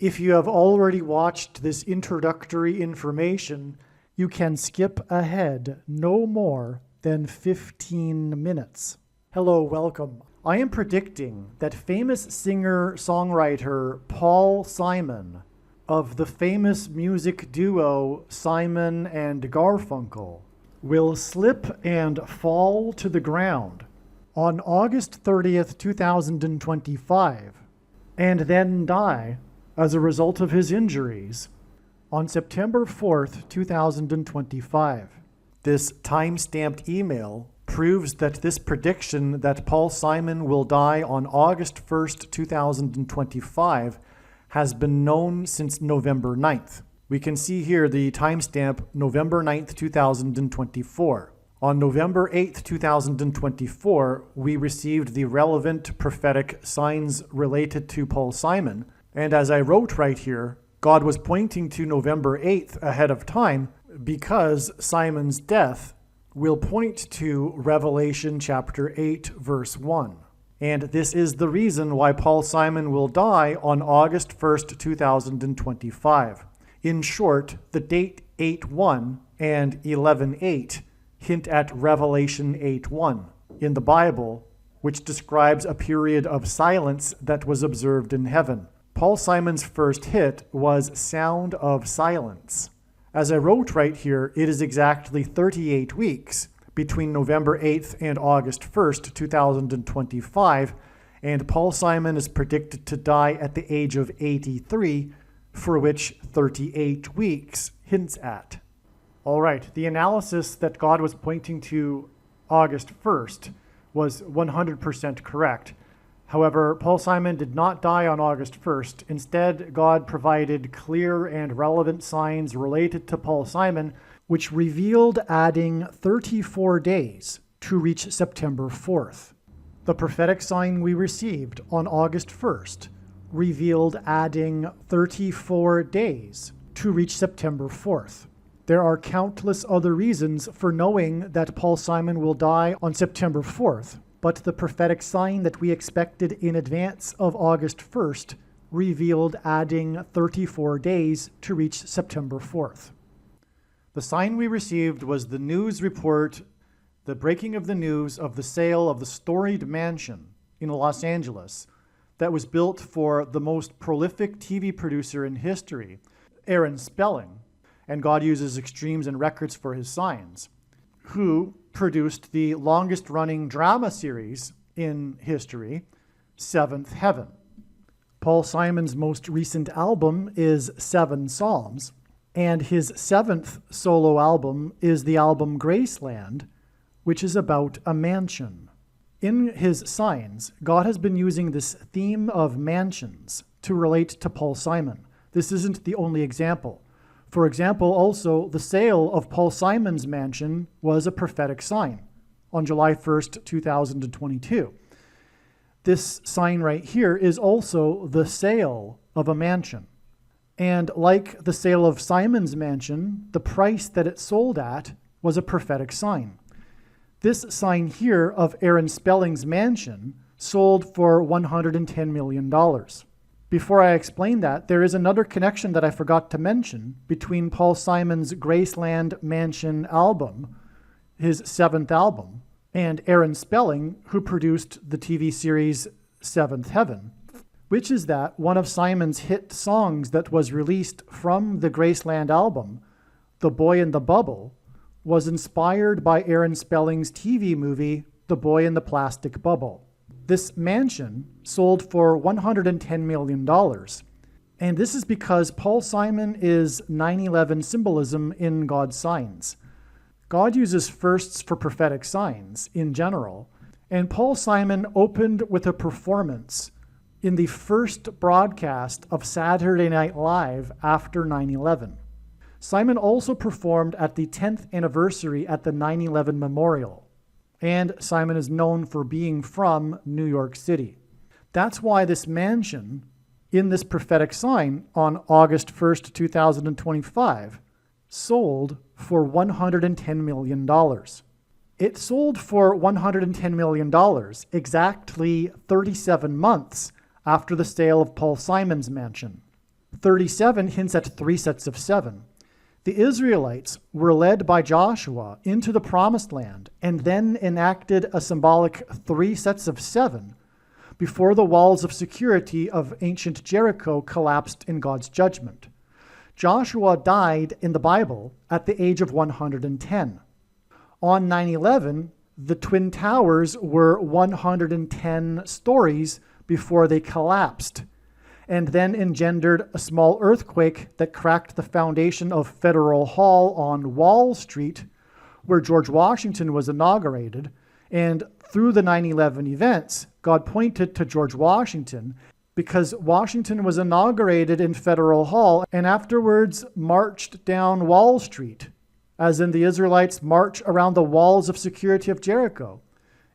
If you have already watched this introductory information, you can skip ahead no more than 15 minutes. Hello, welcome. I am predicting that famous singer-songwriter Paull Simon of the famous music duo Simon and Garfunkel will slip and fall to the ground on August 30th, 2025, and then die as a result of his injuries on September 4th, 2025. This time-stamped email proves that this prediction that Paull Simon will die on August 1st, 2025 has been known since November 9th. We can see here the timestamp November 9th, 2024. On November 8th, 2024, we received the relevant prophetic signs related to Paull Simon. And as I wrote right here, God was pointing to November 8th ahead of time because Simon's death will point to Revelation chapter 8, verse 1. And this is the reason why Paull Simon will die on August 1st, 2025. In short, the date 8:1 and 11:8 hint at Revelation 8:1 in the Bible, which describes a period of silence that was observed in heaven. Paull Simon's first hit was Sound of Silence. As I wrote right here, it is exactly 38 weeks between November 8th and August 1st, 2025, and Paull Simon is predicted to die at the age of 83, for which 38 weeks hints at. All right, the analysis that God was pointing to August 1st was 100% correct. However, Paull Simon did not die on August 1st. Instead, God provided clear and relevant signs related to Paull Simon, which revealed adding 34 days to reach September 4th. The prophetic sign we received on August 1st revealed adding 34 days to reach September 4th. There are countless other reasons for knowing that Paull Simon will die on September 4th. But the prophetic sign that we expected in advance of August 1st revealed adding 34 days to reach September 4th. The sign we received was the news report, the breaking of the news of the sale of the storied mansion in Los Angeles that was built for the most prolific TV producer in history, Aaron Spelling, and God uses extremes and records for his signs, who produced the longest-running drama series in history, Seventh Heaven. Paull Simon's most recent album is 7 Psalms, and his 7th solo album is the album Graceland, which is about a mansion. In his signs, God has been using this theme of mansions to relate to Paull Simon. This isn't the only example. For example, also, the sale of Paull Simon's mansion was a prophetic sign on July 1st, 2022. This sign right here is also the sale of a mansion. And like the sale of Simon's mansion, the price that it sold at was a prophetic sign. This sign here of Aaron Spelling's mansion sold for $110 million. Before I explain that, there is another connection that I forgot to mention between Paull Simon's Graceland Mansion album, his 7th album, and Aaron Spelling, who produced the TV series Seventh Heaven, which is that one of Simon's hit songs that was released from the Graceland album, The Boy in the Bubble, was inspired by Aaron Spelling's TV movie, The Boy in the Plastic Bubble. This mansion sold for $110 million. And this is because Paull Simon is 9/11 symbolism in God's signs. God uses firsts for prophetic signs in general. And Paull Simon opened with a performance in the first broadcast of Saturday Night Live after 9/11. Simon also performed at the 10th anniversary at the 9/11 Memorial. And Simon is known for being from New York City. That's why this mansion in this prophetic sign on August 1st, 2025 sold for $110 million. It sold for $110 million exactly 37 months after the sale of Paull Simon's mansion. 37 hints at 3 sets of 7. The Israelites were led by Joshua into the promised land and then enacted a symbolic 3 sets of 7 before the walls of security of ancient Jericho collapsed in God's judgment. Joshua died in the Bible at the age of 110. On 9/11, the Twin Towers were 110 stories before they collapsed, and then engendered a small earthquake that cracked the foundation of Federal Hall on Wall Street, where George Washington was inaugurated. And through the 9/11 events, God pointed to George Washington because Washington was inaugurated in Federal Hall and afterwards marched down Wall Street, as in the Israelites march around the walls of security of Jericho,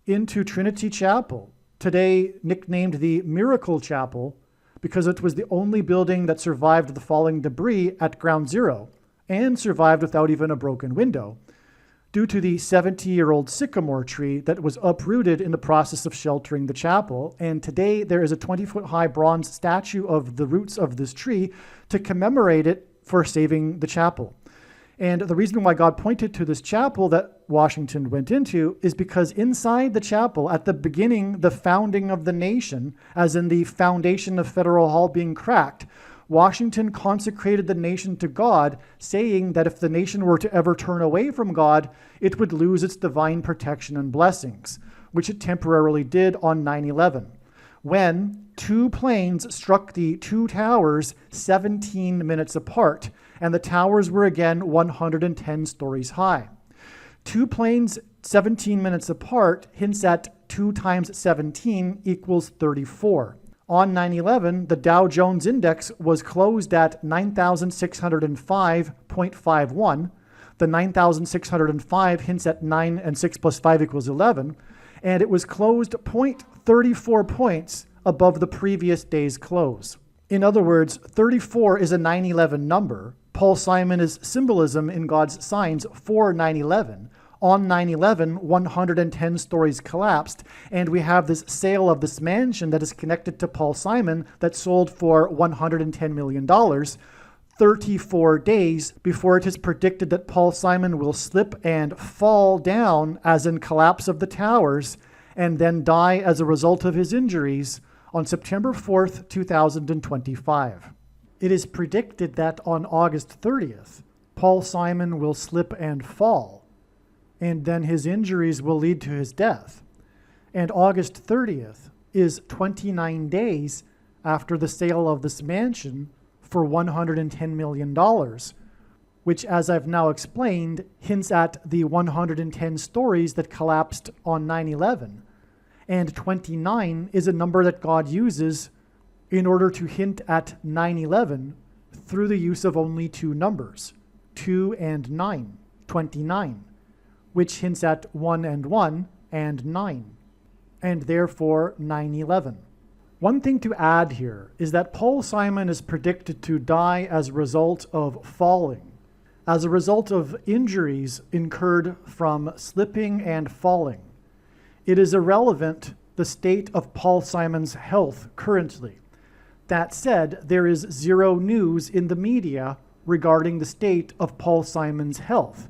into Trinity Chapel, today nicknamed the Miracle Chapel, because it was the only building that survived the falling debris at Ground Zero and survived without even a broken window, due to the 70-year-old sycamore tree that was uprooted in the process of sheltering the chapel. And today there is a 20-foot-high bronze statue of the roots of this tree to commemorate it for saving the chapel. And the reason why God pointed to this chapel that Washington went into is because inside the chapel, at the beginning, the founding of the nation, as in the foundation of Federal Hall being cracked, Washington consecrated the nation to God, saying that if the nation were to ever turn away from God, it would lose its divine protection and blessings, which it temporarily did on 9/11, when 2 planes struck the 2 towers 17 minutes apart, and the towers were again 110 stories high. 2 planes 17 minutes apart hints at 2 times 17 equals 34. On 9/11, the Dow Jones Index was closed at 9,605.51. The 9,605 hints at 9 and 6 plus 5 equals 11, and it was closed 0.34 points above the previous day's close. In other words, 34 is a 9/11 number. Paull Simon is symbolism in God's signs for 9/11. On 9/11, 110 stories collapsed, and we have this sale of this mansion that is connected to Paull Simon that sold for $110 million, 34 days before it is predicted that Paull Simon will slip and fall down, as in collapse of the towers, and then die as a result of his injuries on September 4th, 2025. It is predicted that on August 30th, Paull Simon will slip and fall, and then his injuries will lead to his death. And August 30th is 29 days after the sale of this mansion for $110 million, which, as I've now explained, hints at the 110 stories that collapsed on 9/11. And 29 is a number that God uses in order to hint at 9/11 through the use of only 2 numbers, 2 and 9, 29. Which hints at 1 and 1 and 9, and therefore 9/11. One thing to add here is that Paull Simon is predicted to die as a result of falling, as a result of injuries incurred from slipping and falling. It is irrelevant the state of Paull Simon's health currently. That said, there is 0 news in the media regarding the state of Paull Simon's health.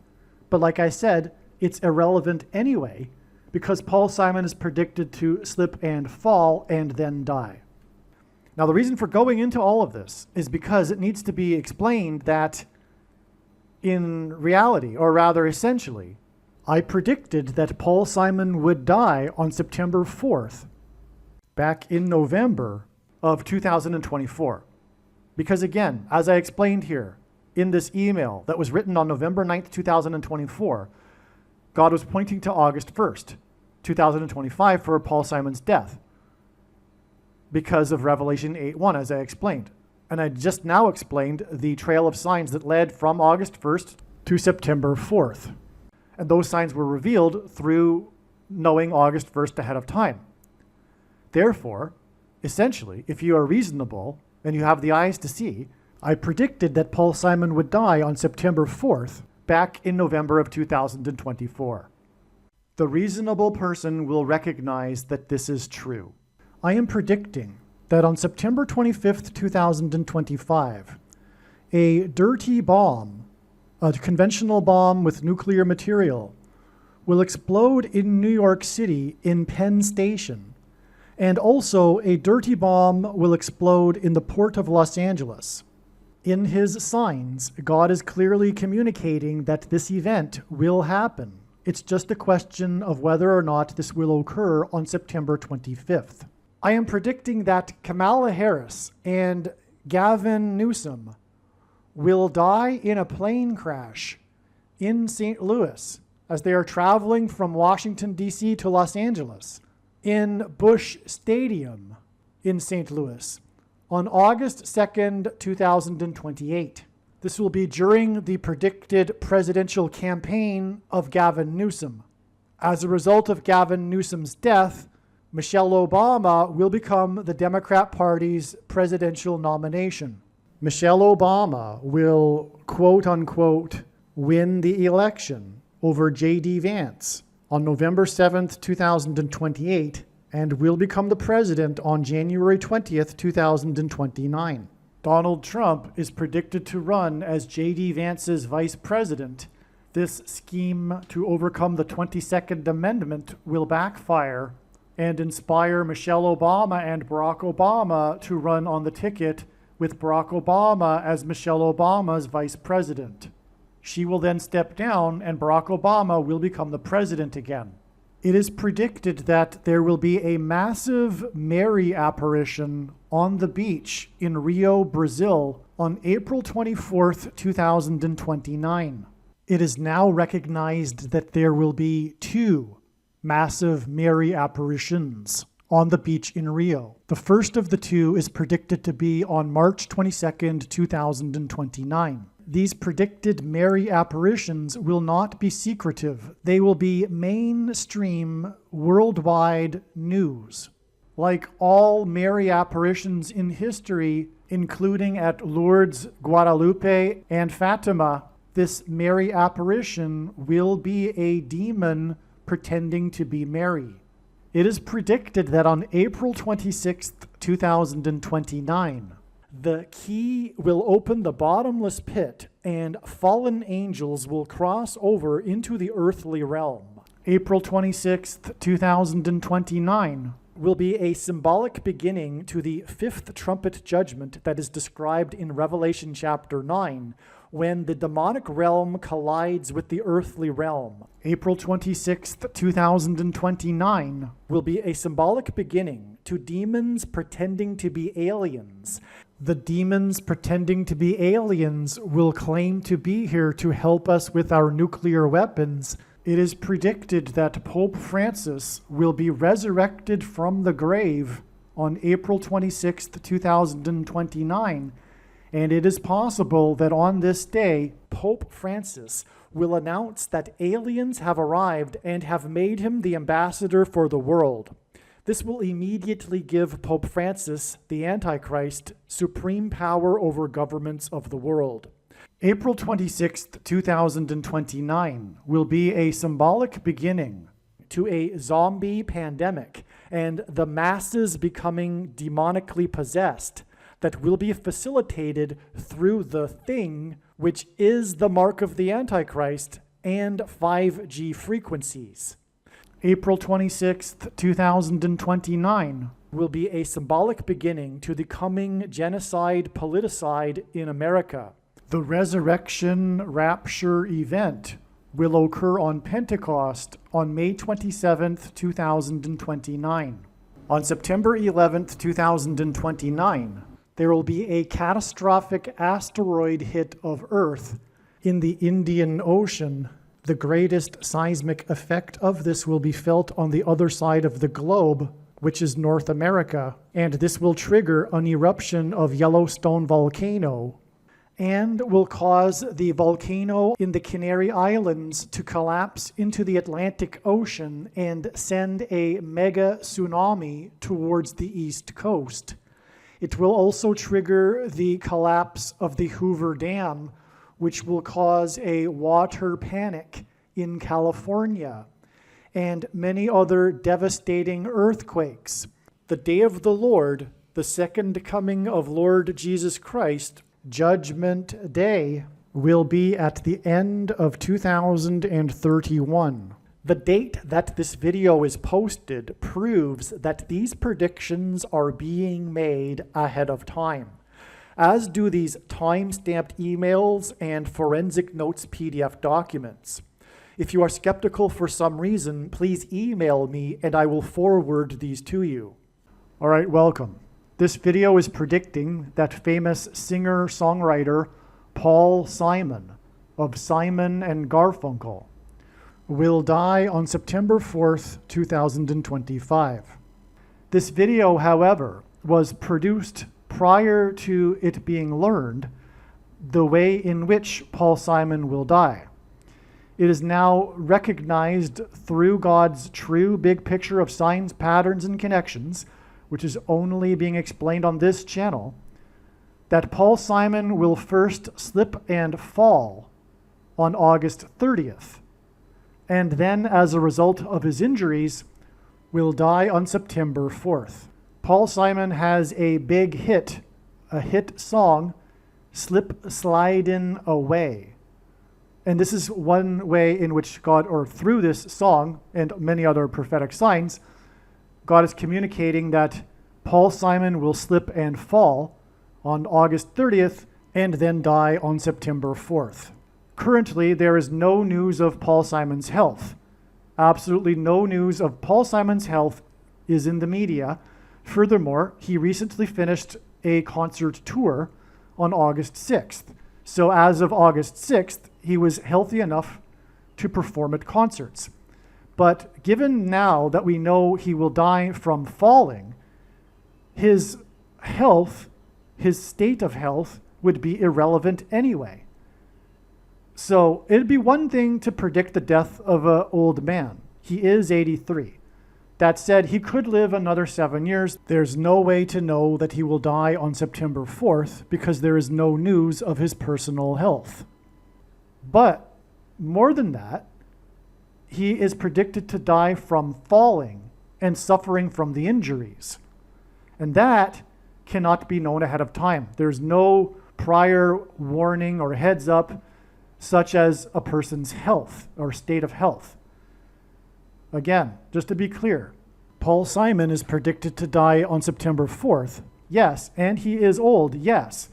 But like I said, it's irrelevant anyway, because Paull Simon is predicted to slip and fall and then die. Now, the reason for going into all of this is because it needs to be explained that in reality, or rather essentially, I predicted that Paull Simon would die on September 4th, back in November of 2024. Because again, as I explained here in this email that was written on November 9th, 2024, God was pointing to August 1st, 2025 for Paull Simon's death because of Revelation 8:1, as I explained. And I just now explained the trail of signs that led from August 1st to September 4th. And those signs were revealed through knowing August 1st ahead of time. Therefore, essentially, if you are reasonable and you have the eyes to see, I predicted that Paull Simon would die on September 4th, back in November of 2024. The reasonable person will recognize that this is true. I am predicting that on September 25th, 2025, a dirty bomb, a conventional bomb with nuclear material, will explode in New York City in Penn Station, and also a dirty bomb will explode in the port of Los Angeles. In his signs, God is clearly communicating that this event will happen. It's just a question of whether or not this will occur on September 25th. I am predicting that Kamala Harris and Gavin Newsom will die in a plane crash in St. Louis as they are traveling from Washington, D.C. to Los Angeles in Busch Stadium in St. Louis on August 2nd, 2028. This will be during the predicted presidential campaign of Gavin Newsom. As a result of Gavin Newsom's death, Michelle Obama will become the Democrat Party's presidential nomination. Michelle Obama will, quote unquote, win the election over J.D. Vance on November 7th, 2028, and will become the president on January 20th, 2029. Donald Trump is predicted to run as J.D. Vance's vice president. This scheme to overcome the 22nd Amendment will backfire and inspire Michelle Obama and Barack Obama to run on the ticket with Barack Obama as Michelle Obama's vice president. She will then step down and Barack Obama will become the president again. It is predicted that there will be a massive Mary apparition on the beach in Rio, Brazil on April 24th, 2029. It is now recognized that there will be 2 massive Mary apparitions on the beach in Rio. The first of the 2 is predicted to be on March 22nd, 2029. These predicted Mary apparitions will not be secretive. They will be mainstream, worldwide news. Like all Mary apparitions in history, including at Lourdes, Guadalupe, and Fatima, this Mary apparition will be a demon pretending to be Mary. It is predicted that on April 26th, 2029, the key will open the bottomless pit and fallen angels will cross over into the earthly realm. April 26th, 2029 will be a symbolic beginning to the 5th trumpet judgment that is described in Revelation chapter 9, when the demonic realm collides with the earthly realm. April 26th, 2029 will be a symbolic beginning to demons pretending to be aliens. The demons pretending to be aliens will claim to be here to help us with our nuclear weapons. It is predicted that Pope Francis will be resurrected from the grave on April 26th, 2029, and it is possible that on this day, Pope Francis will announce that aliens have arrived and have made him the ambassador for the world. This will immediately give Pope Francis, the Antichrist, supreme power over governments of the world. April 26th, 2029 will be a symbolic beginning to a zombie pandemic and the masses becoming demonically possessed that will be facilitated through the thing, which is the mark of the Antichrist and 5G frequencies. April 26th, 2029 will be a symbolic beginning to the coming genocide politicide in America. The resurrection rapture event will occur on Pentecost on May 27th, 2029. On September 11th, 2029, there will be a catastrophic asteroid hit of Earth in the Indian Ocean. The greatest seismic effect of this will be felt on the other side of the globe, which is North America, and this will trigger an eruption of Yellowstone volcano and will cause the volcano in the Canary Islands to collapse into the Atlantic Ocean and send a mega tsunami towards the East Coast. It will also trigger the collapse of the Hoover Dam, which will cause a water panic in California, and many other devastating earthquakes. The day of the Lord The second coming of Lord Jesus Christ, Judgment Day, will be at the end of 2031. The date that this video is posted proves that these predictions are being made ahead of time, as do these time-stamped emails and forensic notes PDF documents. If you are skeptical for some reason, please email me and I will forward these to you. All right, welcome. This video is predicting that famous singer-songwriter Paull Simon of Simon and Garfunkel will die on September 4th, 2025. This video, however, was produced prior to it being learned the way in which Paull Simon will die. It is now recognized through God's true big picture of signs, patterns, and connections, which is only being explained on this channel, that Paull Simon will first slip and fall on August 30th, and then, as a result of his injuries, will die on September 4th. Paull Simon has a big hit, a hit song, Slip Slidin' Away. And this is one way in which God, or through this song and many other prophetic signs, God is communicating that Paull Simon will slip and fall on August 30th and then die on September 4th. Currently, there is no news of Paull Simon's health. Absolutely no news of Paull Simon's health is in the media. Furthermore, he recently finished a concert tour on August 6th. So as of August 6th, he was healthy enough to perform at concerts. But given now that we know he will die from falling, his health, his state of health, would be irrelevant anyway. So it'd be one thing to predict the death of an old man. He is 83. That said, he could live another 7 years. There's no way to know that he will die on September 4th because there is no news of his personal health. But more than that, he is predicted to die from falling and suffering from the injuries. And that cannot be known ahead of time. There's no prior warning or heads up, such as a person's health or state of health. Again, just to be clear, Paull Simon is predicted to die on September 4th, yes, and he is old, yes,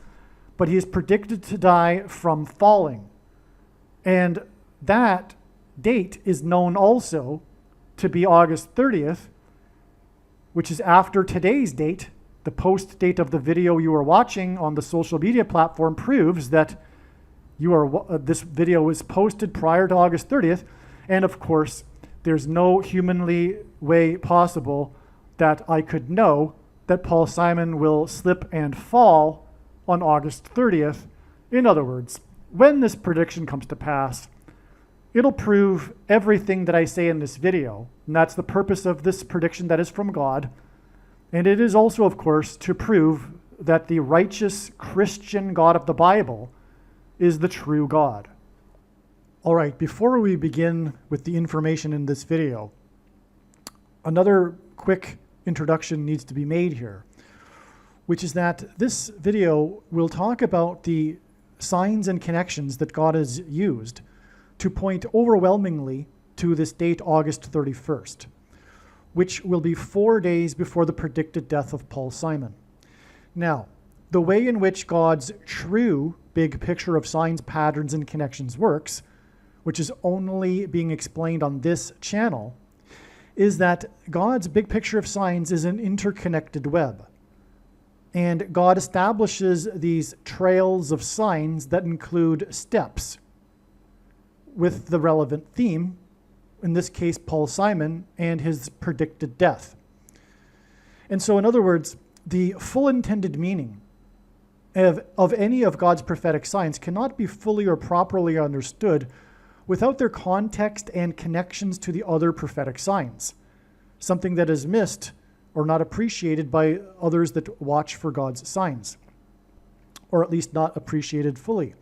but he is predicted to die from falling. And that date is known also to be August 30th, which is after today's date. The post date of the video you are watching on the social media platform proves that this video was posted prior to August 30th, and of course, there's no humanly way possible that I could know that Paull Simon will slip and fall on August 30th. In other words, when this prediction comes to pass, it'll prove everything that I say in this video, and that's the purpose of this prediction that is from God. And it is also, of course, to prove that the righteous Christian God of the Bible is the true God. All right, before we begin with the information in this video, another quick introduction needs to be made here, which is that this video will talk about the signs and connections that God has used to point overwhelmingly to this date, August 31st, which will be 4 days before the predicted death of Paull Simon. Now, the way in which God's true big picture of signs, patterns, and connections works, which is only being explained on this channel, is that God's big picture of signs is an interconnected web. And God establishes these trails of signs that include steps with the relevant theme, in this case, Paull Simon and his predicted death. And so, in other words, the full intended meaning of any of God's prophetic signs cannot be fully or properly understood without their context and connections to the other prophetic signs, something that is missed or not appreciated by others that watch for God's signs, or at least not appreciated fully.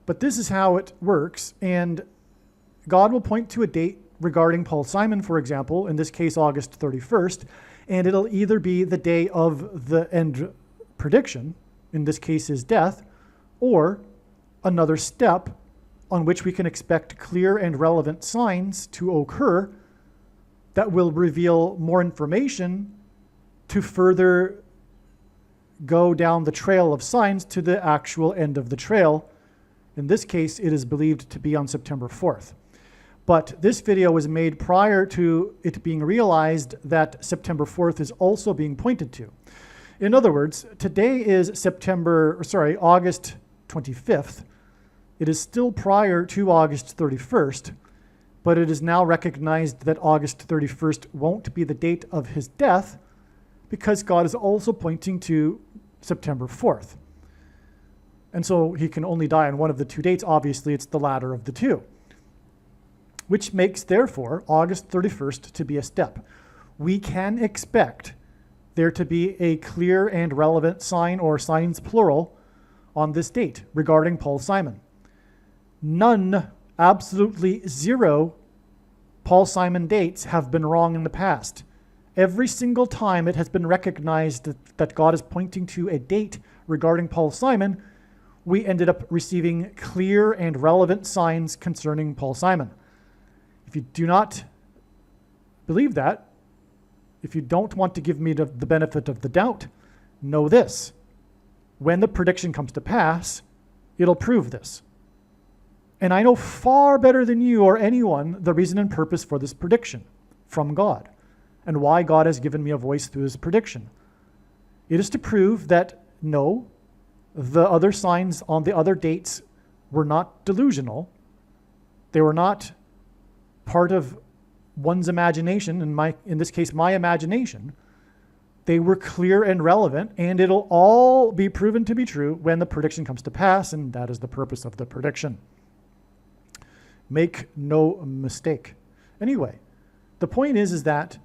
But this is how it works, and God will point to a date regarding Paull Simon, for example, in this case August 31st, And it'll either be the day of the end prediction, in this case his death, or another step on which we can expect clear and relevant signs to occur that will reveal more information to further go down the trail of signs to the actual end of the trail. In this case, it is believed to be on September 4th. But this video was made prior to it being realized that September 4th is also being pointed to. In other words, today is August 25th. It is still prior to August 31st, but it is now recognized that August 31st won't be the date of his death because God is also pointing to September 4th. And so he can only die on one of the two dates. Obviously, it's the latter of the two, which makes, therefore, August 31st to be a step. We can expect there to be a clear and relevant sign, or signs plural, on this date regarding Paull Simon. None, absolutely zero, Paull Simon dates have been wrong in the past. Every single time it has been recognized that God is pointing to a date regarding Paull Simon, we ended up receiving clear and relevant signs concerning Paull Simon. If you do not believe that, if you don't want to give me the benefit of the doubt, know this. When the prediction comes to pass, it'll prove this. And I know far better than you or anyone the reason and purpose for this prediction from God, and why God has given me a voice through this prediction. It is to prove that no, the other signs on the other dates were not delusional. They were not part of one's imagination, in this case, my imagination. They were clear and relevant, and it'll all be proven to be true when the prediction comes to pass, and that is the purpose of the prediction. Make no mistake. Anyway, the point is that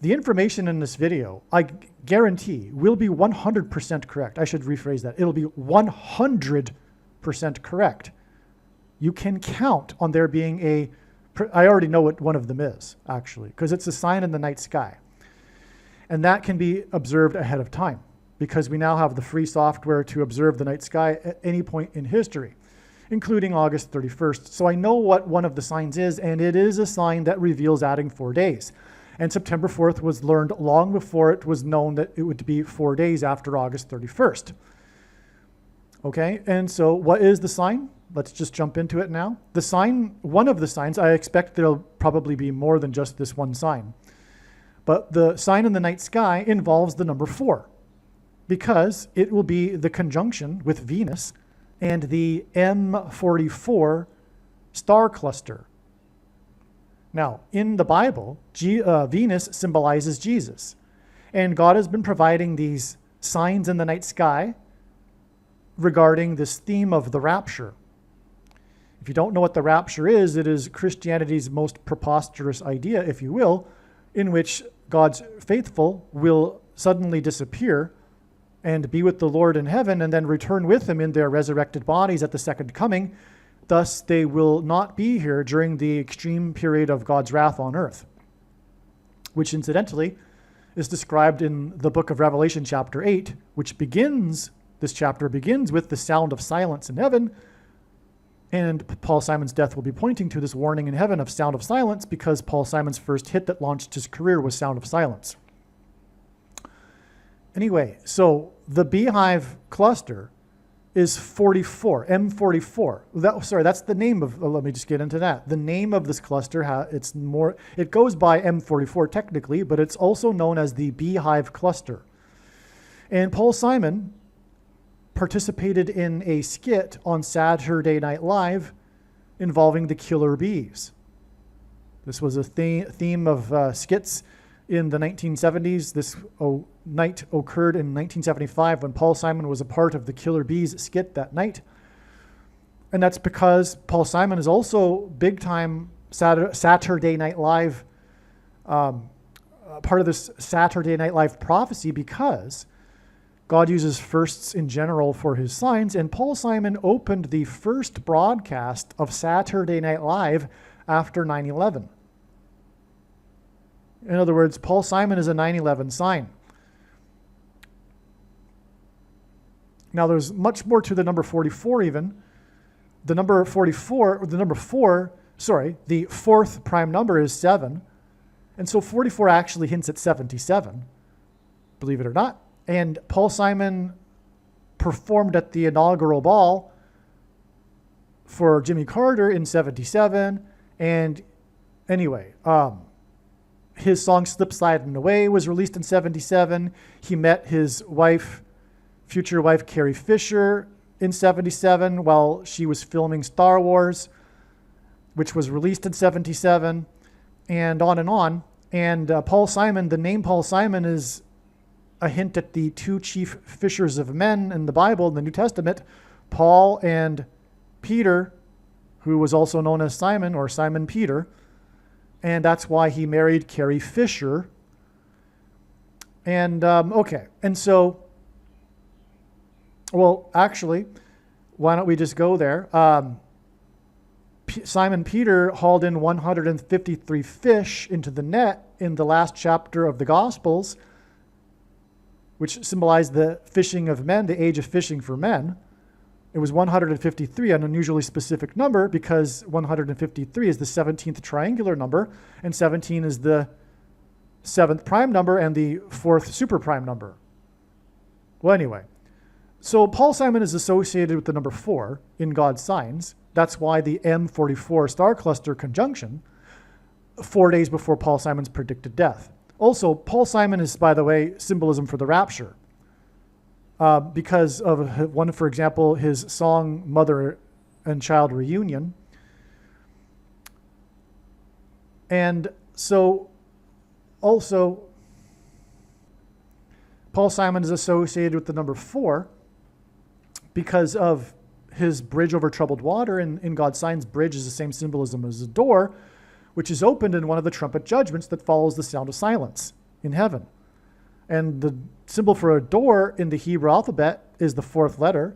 the information in this video, I guarantee, will be 100% correct. I should rephrase that. It'll be 100% correct. You can count on there being I already know what one of them is, actually, because it's a sign in the night sky. And that can be observed ahead of time, because we now have the free software to observe the night sky at any point in history, including August 31st. So I know what one of the signs is, and it is a sign that reveals adding 4 days. And September 4th was learned long before it was known that it would be 4 days after August 31st. Okay, and so what is the sign? Let's just jump into it now. The sign, one of the signs, I expect there'll probably be more than just this one sign. But the sign in the night sky involves the number 4, because it will be the conjunction with Venus and the M44 star cluster. Now, in the Bible, Venus symbolizes Jesus. And God has been providing these signs in the night sky regarding this theme of the rapture. If you don't know what the rapture is, it is Christianity's most preposterous idea, if you will, in which God's faithful will suddenly disappear and be with the Lord in heaven, and then return with him in their resurrected bodies at the second coming. Thus, they will not be here during the extreme period of God's wrath on earth, which incidentally is described in the book of Revelation chapter 8, which this chapter begins with the sound of silence in heaven. And Paull Simon's death will be pointing to this warning in heaven of sound of silence, because Paull Simon's first hit that launched his career was Sound of Silence. Anyway, so the beehive cluster is 44, M44. That's the name of, let me just get into that. The name of this cluster, it goes by M44 technically, but it's also known as the beehive cluster. And Paull Simon participated in a skit on Saturday Night Live involving the killer bees. This was a theme of skits in the 1970s. This night occurred in 1975 when Paull Simon was a part of the Killer Bees skit that night. And that's because Paull Simon is also big-time Saturday Night Live, part of this Saturday Night Live prophecy, because God uses firsts in general for his signs, and Paull Simon opened the first broadcast of Saturday Night Live after 9/11. In other words, Paull Simon is a 9/11 sign. Now, there's much more to the number 44 even. The fourth prime number is 7. And so 44 actually hints at 77, believe it or not. And Paull Simon performed at the inaugural ball for Jimmy Carter in 77. And anyway, his song Slip Sliding Away was released in 77. He met his future wife Carrie Fisher in 77 while she was filming Star Wars, which was released in 77, and on and on. And Paull Simon, the name Paull Simon is a hint at the two chief fishers of men in the Bible, in the New Testament, Paul and Peter, who was also known as Simon or Simon Peter. And that's why he married Carrie Fisher. And, okay. And so, well, actually, why don't we just go there? Simon Peter hauled in 153 fish into the net in the last chapter of the Gospels, which symbolized the fishing of men, the age of fishing for men. It was 153, an unusually specific number, because 153 is the 17th triangular number, and 17 is the 7th prime number and the 4th super prime number. Well, anyway, so Paull Simon is associated with the number 4 in God's signs. That's why the M44 star cluster conjunction, 4 days before Paull Simon's predicted death. Also, Paull Simon is, by the way, symbolism for the rapture. Because of one, for example, his song Mother and Child Reunion. And so also Paull Simon is associated with the number 4 because of his bridge over troubled water. In God's signs, bridge is the same symbolism as a door, which is opened in one of the trumpet judgments that follows the sound of silence in heaven. And the symbol for a door in the Hebrew alphabet is the 4th letter,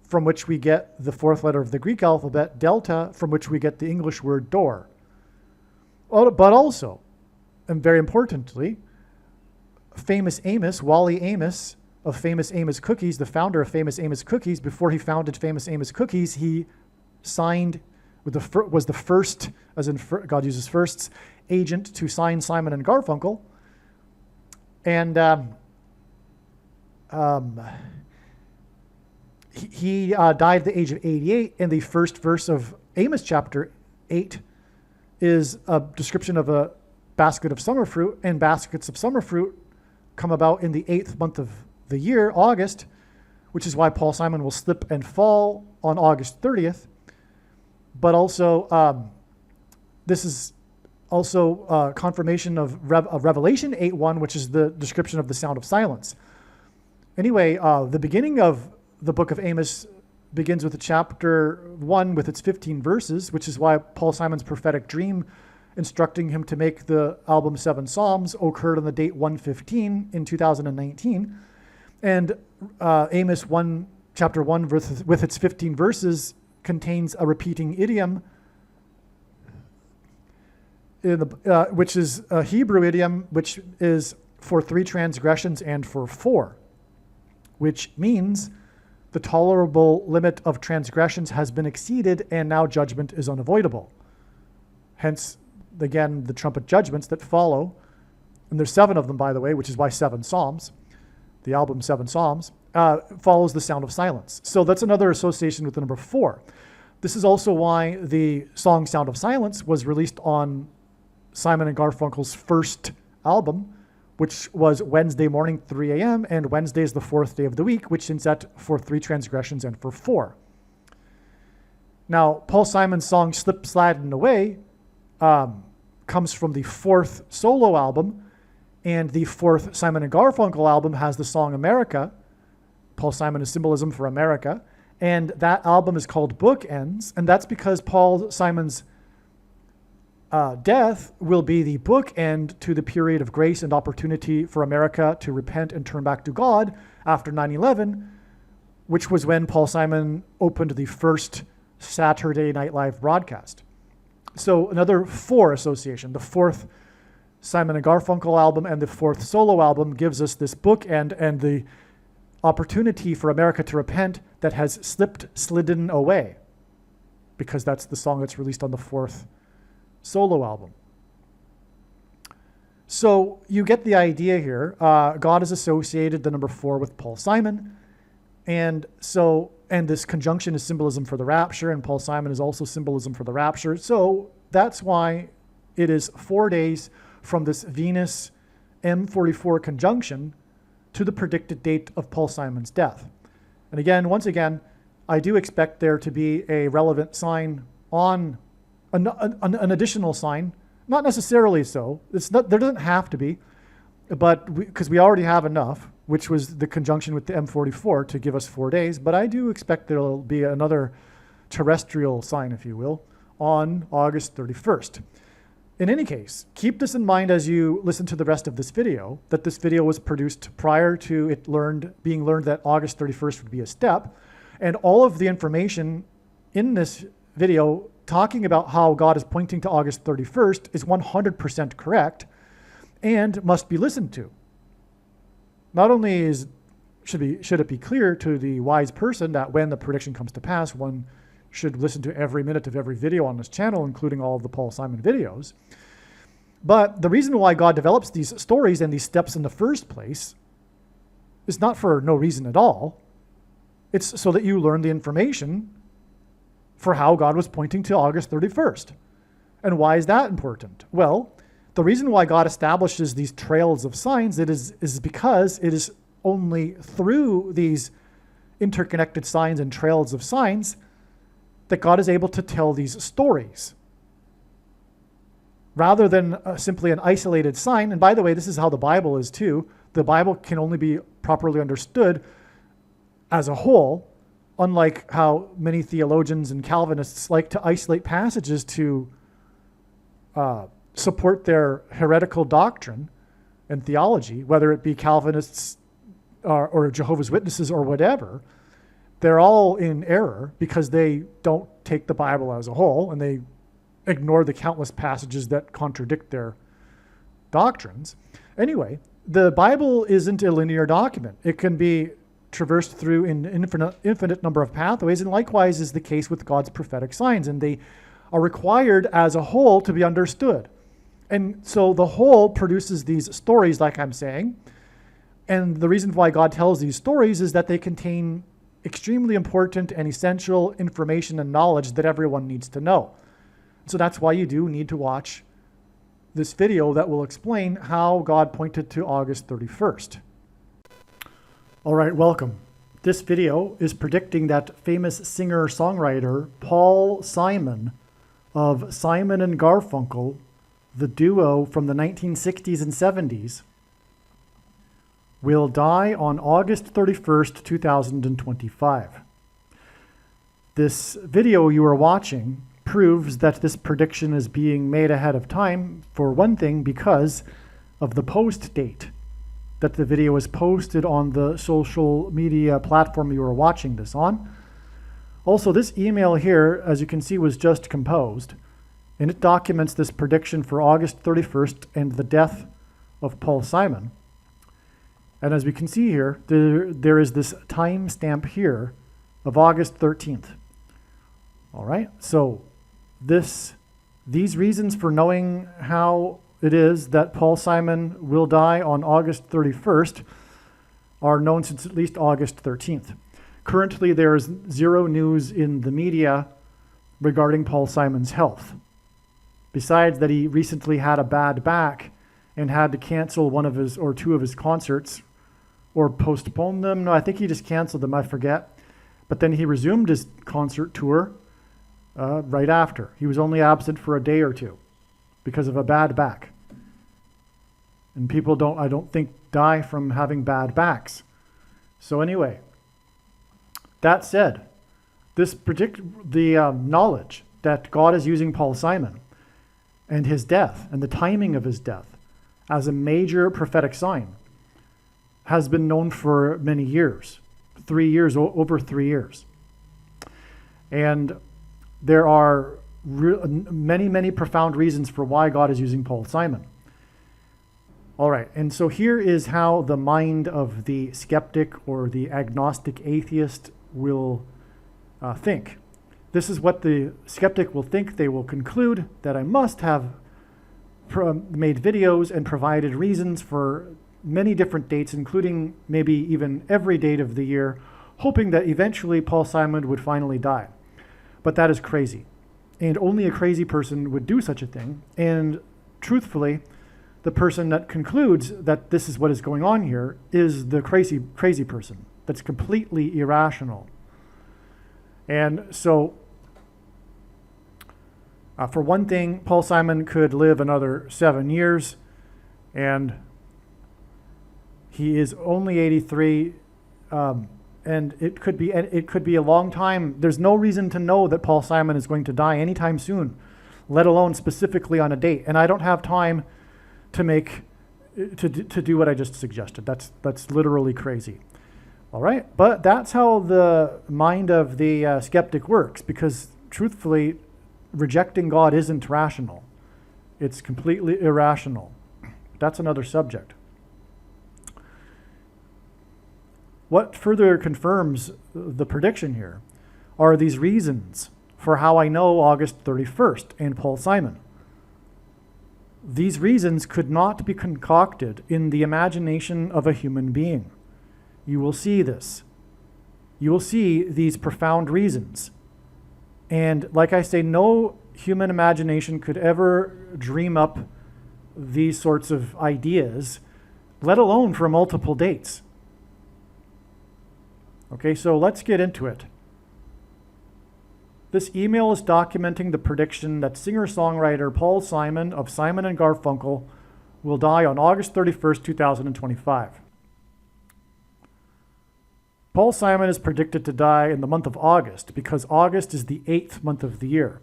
from which we get the 4th letter of the Greek alphabet, delta, from which we get the English word door. But also, and very importantly, famous Amos, Wally Amos, of Famous Amos Cookies, the founder of Famous Amos Cookies, before he founded Famous Amos Cookies, he signed, was the first, as in God uses firsts, agent to sign Simon and Garfunkel. And he died at the age of 88, and the first verse of Amos chapter 8 is a description of a basket of summer fruit, and baskets of summer fruit come about in the 8th month of the year, August, which is why Paull Simon will slip and fall on August 30th. But also, this is also confirmation of Revelation 8:1, which is the description of the sound of silence. Anyway, the beginning of the book of Amos begins with chapter 1 with its 15 verses, which is why Paull Simon's prophetic dream instructing him to make the album 7 Psalms occurred on the date 1/15 in 2019. And Amos 1, chapter 1, with its 15 verses, contains a repeating idiom, which is a Hebrew idiom, which is for 3 transgressions and for 4, which means the tolerable limit of transgressions has been exceeded and now judgment is unavoidable. Hence, again, the trumpet judgments that follow, and there's 7 of them, by the way, which is why 7 Psalms, the album 7 Psalms, follows the sound of silence. So that's another association with the number 4. This is also why the song Sound of Silence was released on Simon and Garfunkel's first album, which was Wednesday morning, 3 a.m., and Wednesday is the 4th day of the week, which hints at for 3 transgressions and for 4. Now, Paull Simon's song Slip Sliding Away comes from the 4th solo album, and the 4th Simon and Garfunkel album has the song America. Paull Simon is symbolism for America. And that album is called Bookends, and that's because Paull Simon's death will be the bookend to the period of grace and opportunity for America to repent and turn back to God after 9/11, which was when Paull Simon opened the first Saturday Night Live broadcast. So another 4 association, the 4th Simon and Garfunkel album and the fourth solo album gives us this bookend and the opportunity for America to repent that has slidden away, because that's the song that's released on the fourth solo album. So you get the idea here. God is associated, the number 4, with Paull Simon. And this conjunction is symbolism for the rapture, and Paull Simon is also symbolism for the rapture. So that's why it is 4 days from this Venus M44 conjunction to the predicted date of Paull Simon's death. And again, once again, I do expect there to be a relevant sign on an additional sign. Not necessarily so. There doesn't have to be, but because we already have enough, which was the conjunction with the M44 to give us 4 days. But I do expect there will be another terrestrial sign, if you will, on August 31st. In any case, keep this in mind as you listen to the rest of this video, that this video was produced prior to it being learned that August 31st would be a step. And all of the information in this video talking about how God is pointing to August 31st is 100% correct and must be listened to. Not only should it be clear to the wise person that when the prediction comes to pass, one should listen to every minute of every video on this channel, including all of the Paull Simon videos. But the reason why God develops these stories and these steps in the first place is not for no reason at all. It's so that you learn the information for how God was pointing to August 31st. And why is that important? Well, the reason why God establishes these trails of signs is because it is only through these interconnected signs and trails of signs that God is able to tell these stories. Rather than simply an isolated sign, and by the way, this is how the Bible is too. The Bible can only be properly understood as a whole, unlike how many theologians and Calvinists like to isolate passages to support their heretical doctrine and theology, whether it be Calvinists or Jehovah's Witnesses or whatever. They're all in error because they don't take the Bible as a whole and they ignore the countless passages that contradict their doctrines. Anyway, the Bible isn't a linear document. It can be traversed through an infinite number of pathways, and likewise is the case with God's prophetic signs, and they are required as a whole to be understood. And so the whole produces these stories, like I'm saying, and the reason why God tells these stories is that they contain extremely important and essential information and knowledge that everyone needs to know. So that's why you do need to watch this video that will explain how God pointed to August 31st. All right, welcome. This video is predicting that famous singer-songwriter Paull Simon of Simon and Garfunkel, the duo from the 1960s and 70s, will die on August 31st, 2025. This video you are watching proves that this prediction is being made ahead of time, for one thing, because of the post date that the video is posted on the social media platform you are watching this on. Also, this email here, as you can see, was just composed, and it documents this prediction for August 31st and the death of Paull Simon. And as we can see here, there is this time stamp here of August 13th. All right, so these reasons for knowing how it is that Paull Simon will die on August 31st are known since at least August 13th. Currently, there is zero news in the media regarding Paull Simon's health. Besides that, he recently had a bad back and had to cancel one of his or two of his concerts or postpone them. No, I think he just canceled them, I forget. But then he resumed his concert tour right after. He was only absent for a day or two because of a bad back. And people I don't think, die from having bad backs. So anyway, that said, the knowledge that God is using Paull Simon and his death and the timing of his death as a major prophetic sign has been known for many years, 3 years, over 3 years. And there are many, many profound reasons for why God is using Paull Simon. All right, and so here is how the mind of the skeptic or the agnostic atheist will think. This is what the skeptic will think. They will conclude that I must have made videos and provided reasons for many different dates, including maybe even every date of the year, hoping that eventually Paull Simon would finally die. But that is crazy. And only a crazy person would do such a thing. And truthfully, the person that concludes that this is what is going on here is the crazy person. That's completely irrational. And so, for one thing, Paull Simon could live another 7 years, and he is only 83, and it could be a long time. There's no reason to know that Paull Simon is going to die anytime soon, let alone specifically on a date. And I don't have time to do what I just suggested. That's literally crazy. All right, but that's how the mind of the skeptic works, because truthfully, rejecting God isn't rational. It's completely irrational. That's another subject. What further confirms the prediction here are these reasons for how I know August 31st and Paull Simon. These reasons could not be concocted in the imagination of a human being. You will see this. You will see these profound reasons. And like I say, no human imagination could ever dream up these sorts of ideas, let alone for multiple dates. Okay, so let's get into it. This email is documenting the prediction that singer-songwriter Paull Simon of Simon & Garfunkel will die on August 31st, 2025. Paull Simon is predicted to die in the month of August because August is the 8th month of the year.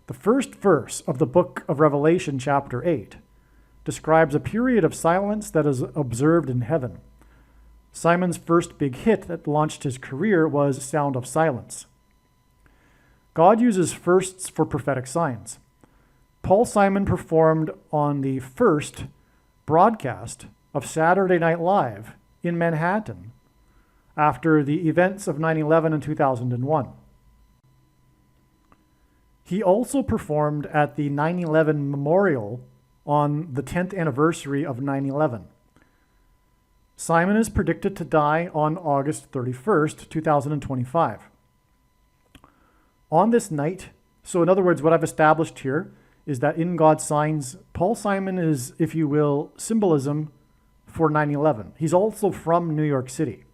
The first verse of the book of Revelation, chapter 8, describes a period of silence that is observed in heaven. Simon's first big hit that launched his career was Sound of Silence. God uses firsts for prophetic signs. Paull Simon performed on the first broadcast of Saturday Night Live in Manhattan after the events of 9/11 and 2001. He also performed at the 9/11 memorial on the 10th anniversary of 9/11. Simon is predicted to die on August 31st, 2025. On this night, so in other words, what I've established here is that in God's signs, Paull Simon is, if you will, symbolism for 9/11. He's also from New York City,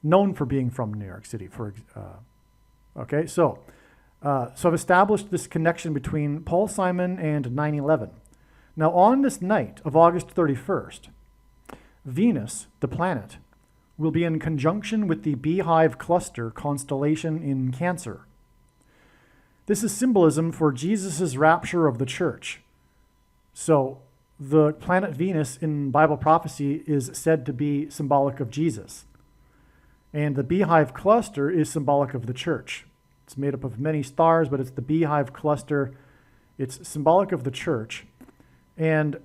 known for being from New York City. Okay, so I've established this connection between Paull Simon and 9/11. Now, on this night of August 31st, Venus, the planet, will be in conjunction with the Beehive Cluster constellation in Cancer. This is symbolism for Jesus' rapture of the church. So the planet Venus in Bible prophecy is said to be symbolic of Jesus. And the Beehive Cluster is symbolic of the church. It's made up of many stars, but it's the Beehive Cluster. It's symbolic of the church. And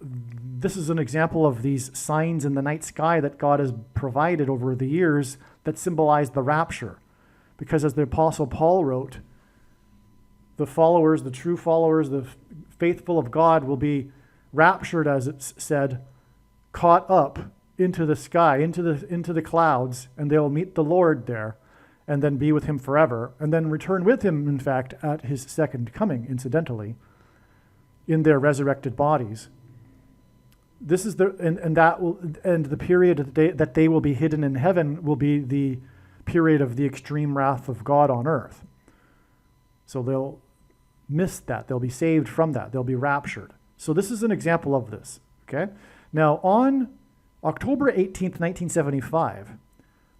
this is an example of these signs in the night sky that God has provided over the years that symbolize the rapture. Because as the Apostle Paul wrote, the followers, the true followers, the faithful of God will be raptured, as it's said, caught up into the sky, into the clouds, and they'll meet the Lord there and then be with him forever, and then return with him, in fact, at his second coming, incidentally, in their resurrected bodies. This is the period that they will be hidden in heaven will be the period of the extreme wrath of God on earth. So they'll miss that. They'll be saved from that. They'll be raptured. So this is an example of this. Okay. Now on October 18th, 1975,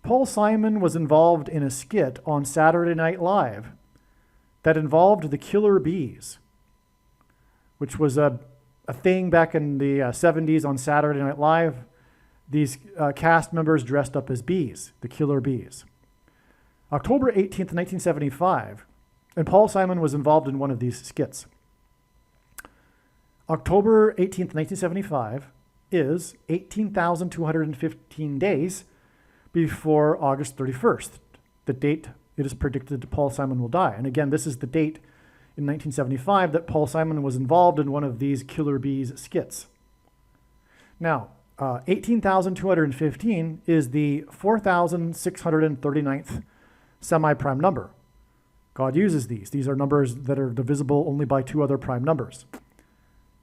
Paull Simon was involved in a skit on Saturday Night Live that involved the Killer Bees, which was a thing back in the 70s on Saturday Night Live. These cast members dressed up as bees, the Killer Bees. October 18th, 1975, and Paull Simon was involved in one of these skits. October 18th, 1975 is 18,215 days before August 31st, the date it is predicted Paull Simon will die. And again, this is the date in 1975 that Paull Simon was involved in one of these Killer Bees skits. Now, 18,215 is the 4,639th semi-prime number. God uses these. These are numbers that are divisible only by two other prime numbers.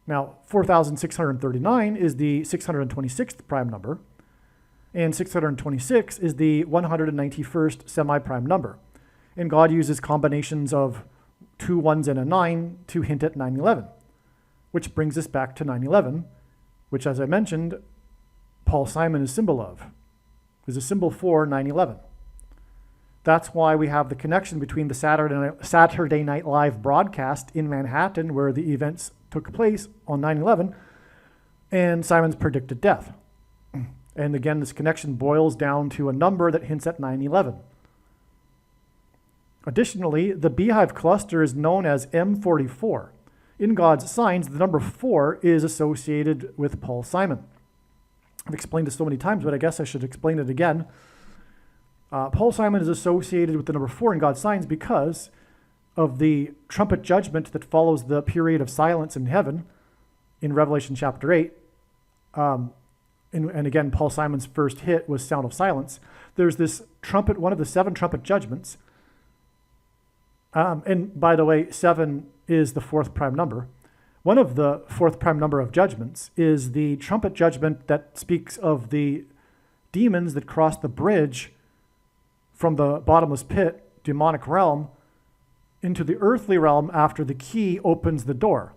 Now, 4,639 is the 626th prime number, and 626 is the 191st semi-prime number. And God uses combinations of two ones and a 9 to hint at 9/11, which brings us back to 9/11, which, as I mentioned, Paull Simon is symbol of, is a symbol for 9/11. That's why we have the connection between the Saturday Night Live broadcast in Manhattan, where the events took place on 9/11, and Simon's predicted death. And again, this connection boils down to a number that hints at 9/11. Additionally, the beehive cluster is known as M44. In God's signs, the number 4 is associated with Paull Simon. I've explained this so many times, but I guess I should explain it again. Paull Simon is associated with the number 4 in God's signs because of the trumpet judgment that follows the period of silence in heaven in Revelation chapter 8. And again, Paull Simon's first hit was Sound of Silence. There's this trumpet, one of the 7 trumpet judgments. And by the way, 7 is the 4th prime number. One of the 4th prime number of judgments is the trumpet judgment that speaks of the demons that cross the bridge from the bottomless pit, demonic realm, into the earthly realm after the key opens the door.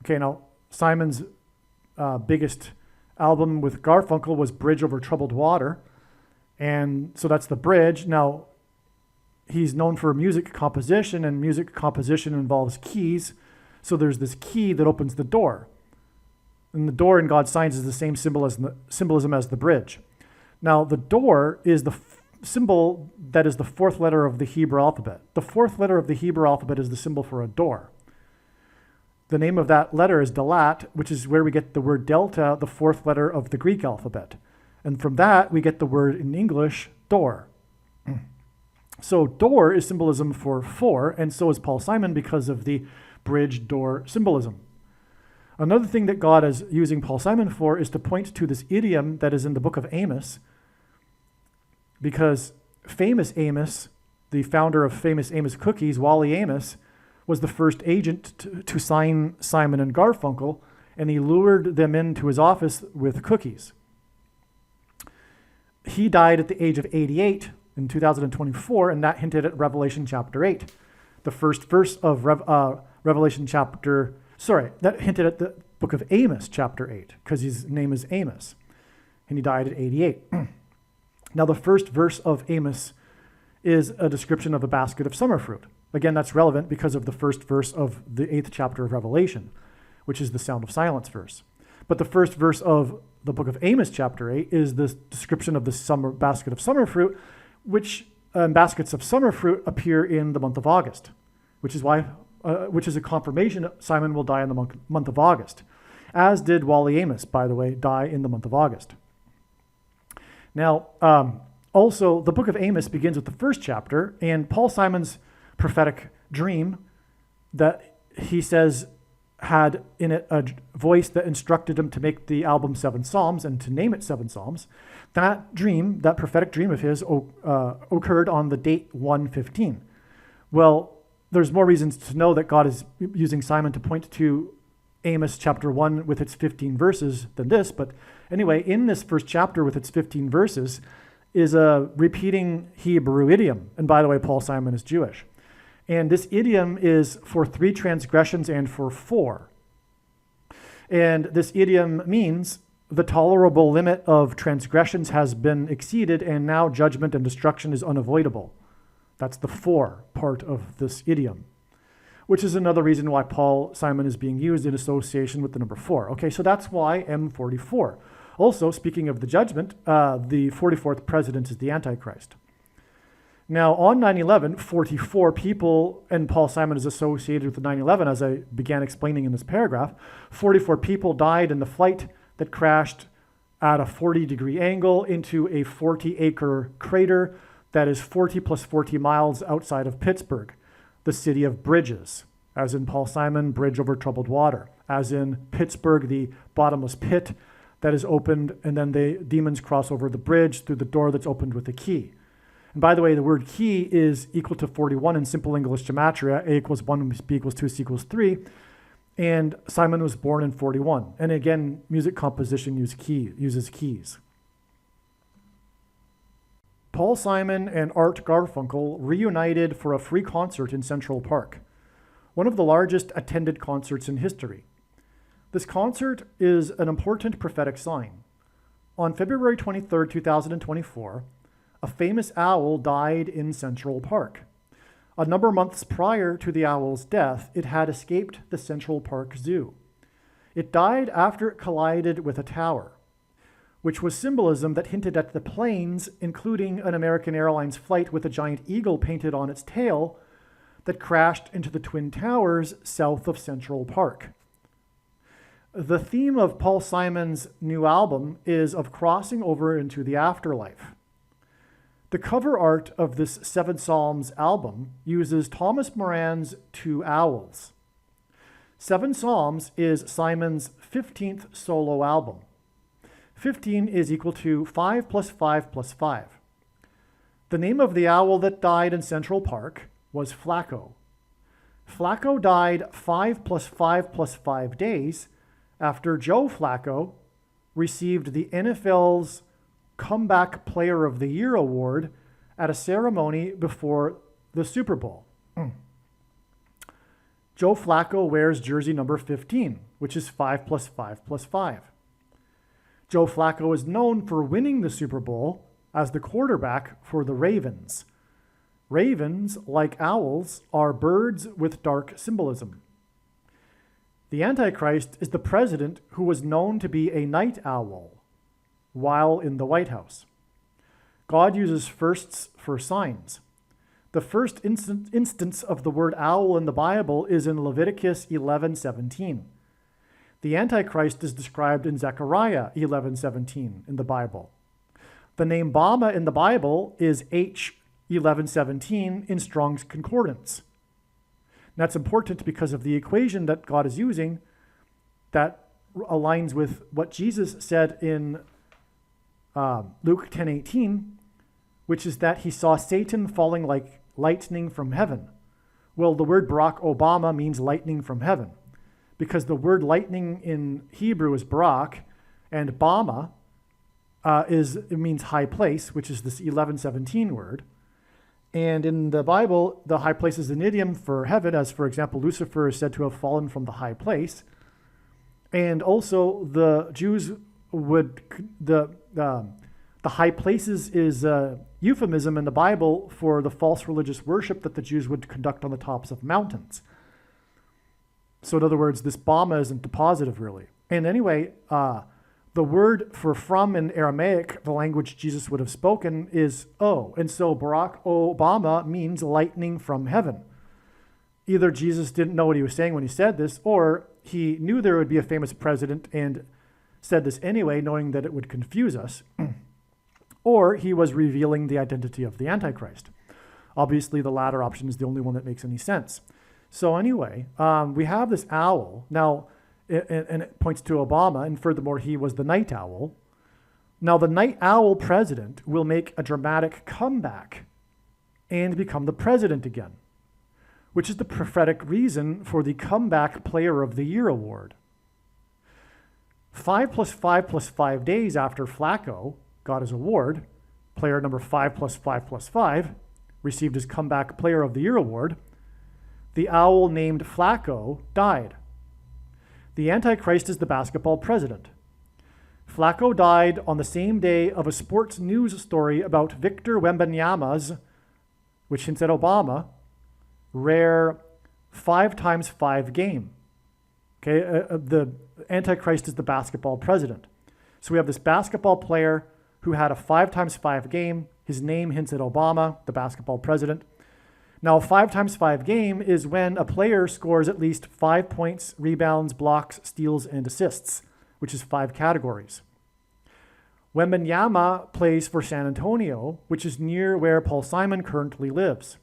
Okay, now Simon's biggest album with Garfunkel was Bridge Over Troubled Water. And so that's the bridge. Now, he's known for music composition, and music composition involves keys. So there's this key that opens the door. And the door in God's signs is the same symbolism as the bridge. Now, the door is the symbol that is the 4th letter of the Hebrew alphabet. The 4th letter of the Hebrew alphabet is the symbol for a door. The name of that letter is Dalat, which is where we get the word delta, the 4th letter of the Greek alphabet. And from that, we get the word in English, door. So door is symbolism for 4, and so is Paull Simon because of the bridge door symbolism. Another thing that God is using Paull Simon for is to point to this idiom that is in the book of Amos, because famous Amos, the founder of famous Amos Cookies, Wally Amos, was the first agent to sign Simon and Garfunkel, and he lured them into his office with cookies. He died at the age of 88 in 2024, and that hinted at Revelation chapter 8. The first verse of that hinted at the book of Amos chapter 8, because his name is Amos, and he died at 88. Now, the first verse of Amos is a description of a basket of summer fruit. Again, that's relevant because of the first verse of the 8th chapter of Revelation, which is the Sound of Silence verse. But the first verse of the book of Amos chapter 8 is the description of the basket of summer fruit, which baskets of summer fruit appear in the month of August, which is a confirmation that Simon will die in the month of August, as did Wally Amos, by the way, die in the month of August. Now, also, the book of Amos begins with the first chapter, and Paull Simon's prophetic dream that he says had in it a voice that instructed him to make the album 7 Psalms and to name it 7 Psalms. That dream, that prophetic dream of his, occurred on the date 1/15. Well, there's more reasons to know that God is using Simon to point to Amos chapter 1 with its 15 verses than this. But anyway, in this first chapter with its 15 verses is a repeating Hebrew idiom. And by the way, Paull Simon is Jewish. And this idiom is for 3 transgressions and for 4. And this idiom means the tolerable limit of transgressions has been exceeded, and now judgment and destruction is unavoidable. That's the 4 part of this idiom, which is another reason why Paull Simon is being used in association with the number 4. Okay, so that's why M44. Also, speaking of the judgment, the 44th president is the Antichrist. Now, on 9/11, 44 people, and Paull Simon is associated with 9/11, as I began explaining in this paragraph, 44 people died in the flight that crashed at a 40-degree angle into a 40-acre crater that is 40 plus 40 miles outside of Pittsburgh, the city of bridges, as in Paull Simon, bridge over troubled water, as in Pittsburgh, the bottomless pit that is opened, and then the demons cross over the bridge through the door that's opened with a key. And by the way, the word key is equal to 41 in simple English gematria. A equals 1, B equals 2, C equals 3. And Simon was born in 41. And again, music composition uses keys. Paull Simon and Art Garfunkel reunited for a free concert in Central Park, one of the largest attended concerts in history. This concert is an important prophetic sign. On February 23, 2024, a famous owl died in Central Park. A number of months prior to the owl's death, it had escaped the Central Park Zoo. It died after it collided with a tower, which was symbolism that hinted at the planes, including an American Airlines flight with a giant eagle painted on its tail that crashed into the Twin Towers south of Central Park. The theme of Paull Simon's new album is of crossing over into the afterlife. The cover art of this Seven Psalms album uses Thomas Moran's Two Owls. Seven Psalms is Simon's 15th solo album. 15 is equal to 5 plus 5 plus 5. The name of the owl that died in Central Park was Flacco. Flacco died 5 plus 5 plus 5 days after Joe Flacco received the NFL's Comeback Player of the Year award at a ceremony before the Super Bowl. Joe Flacco wears jersey number 15, which is 5 plus 5 plus 5. Joe Flacco is known for winning the Super Bowl as the quarterback for the Ravens. Ravens, like owls, are birds with dark symbolism. The Antichrist is the president who was known to be a night owl while in the White House. God uses firsts for signs. The first instance of the word owl in the Bible is in Leviticus 11:17. The Antichrist is described in Zechariah 11:17 in the Bible. The name Bama in the Bible is H11:17 in Strong's Concordance. And that's important because of the equation that God is using that aligns with what Jesus said in Luke 10:18, which is that he saw Satan falling like lightning from heaven. Well, the word Barack Obama means lightning from heaven because the word lightning in Hebrew is Barak, and Bama it means high place, which is this 11:17 word. And in the Bible, the high place is an idiom for heaven, as for example, Lucifer is said to have fallen from the high place. And also the Jews would, the high places is a euphemism in the Bible for the false religious worship that the Jews would conduct on the tops of mountains. So in other words, this Bama isn't a positive really. And anyway, the word for from in Aramaic, the language Jesus would have spoken, is O. And so Barack Obama means lightning from heaven. Either Jesus didn't know what he was saying when he said this, or he knew there would be a famous president and said this anyway, knowing that it would confuse us, or he was revealing the identity of the Antichrist. Obviously, the latter option is the only one that makes any sense. So anyway, we have this owl. Now, and it points to Obama, and furthermore, he was the night owl. Now, the night owl president will make a dramatic comeback and become the president again, which is the prophetic reason for the Comeback Player of the Year award. 5 plus 5 plus 5 days after Flacco got his award, player number 5 plus 5 plus 5, received his Comeback Player of the Year award, the owl named Flacco died. The Antichrist is the basketball president. Flacco died on the same day of a sports news story about Victor Wembanyama's, which hints at Obama, rare 5x5 game. Okay, the Antichrist is the basketball president. So we have this basketball player who had a 5x5 game His name hints at Obama, the basketball president. Now, a 5x5 game is when a player scores at least 5 points, rebounds, blocks, steals, and assists, which is 5 categories. Wembanyama plays for San Antonio, which is near where Paull Simon currently lives.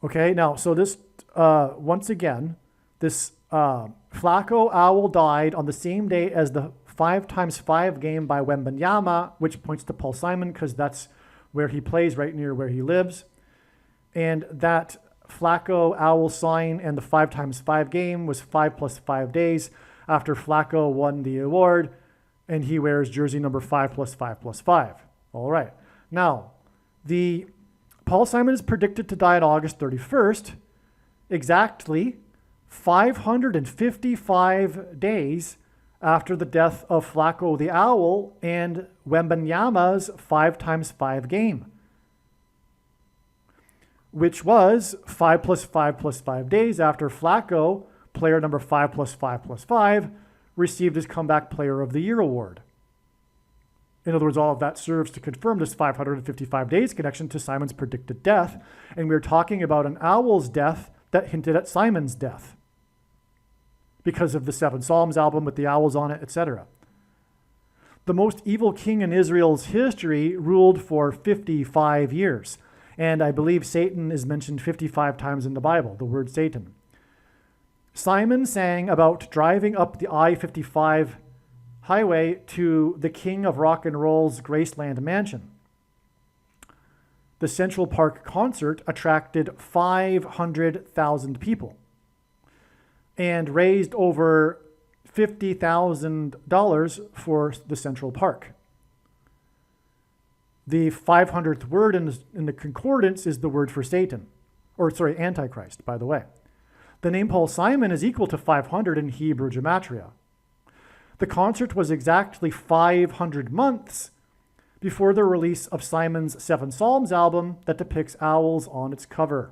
Okay, now, so this, once again, this Flacco Owl died on the same day as the 5x5 game by Wembanyama, which points to Paull Simon because that's where he plays, right near where he lives. And that Flacco Owl sign and the 5x5 game was 5 plus 5 days after Flacco won the award, and he wears jersey number 5 plus 5 plus 5. All right. Now, Paull Simon is predicted to die on August 31st, exactly 555 days after the death of Flacco the Owl and Wembanyama's 5x5 game, which was 5 plus 5 plus 5 days after Flacco, player number 5 plus 5 plus 5, received his Comeback Player of the Year award. In other words, all of that serves to confirm this 555 days connection to Simon's predicted death. And we're talking about an owl's death that hinted at Simon's death because of the 7 Psalms album with the owls on it, etc. The most evil king in Israel's history ruled for 55 years. And I believe Satan is mentioned 55 times in the Bible, the word Satan. Simon sang about driving up the I-55 highway to the king of rock and roll's Graceland mansion. The Central Park concert attracted 500,000 people and raised over $50,000 for the Central Park. The 500th word in the concordance is the word for Satan, Antichrist, by the way. The name Paull Simon is equal to 500 in Hebrew gematria. The concert was exactly 500 months before the release of Simon's 7 Psalms album that depicts owls on its cover.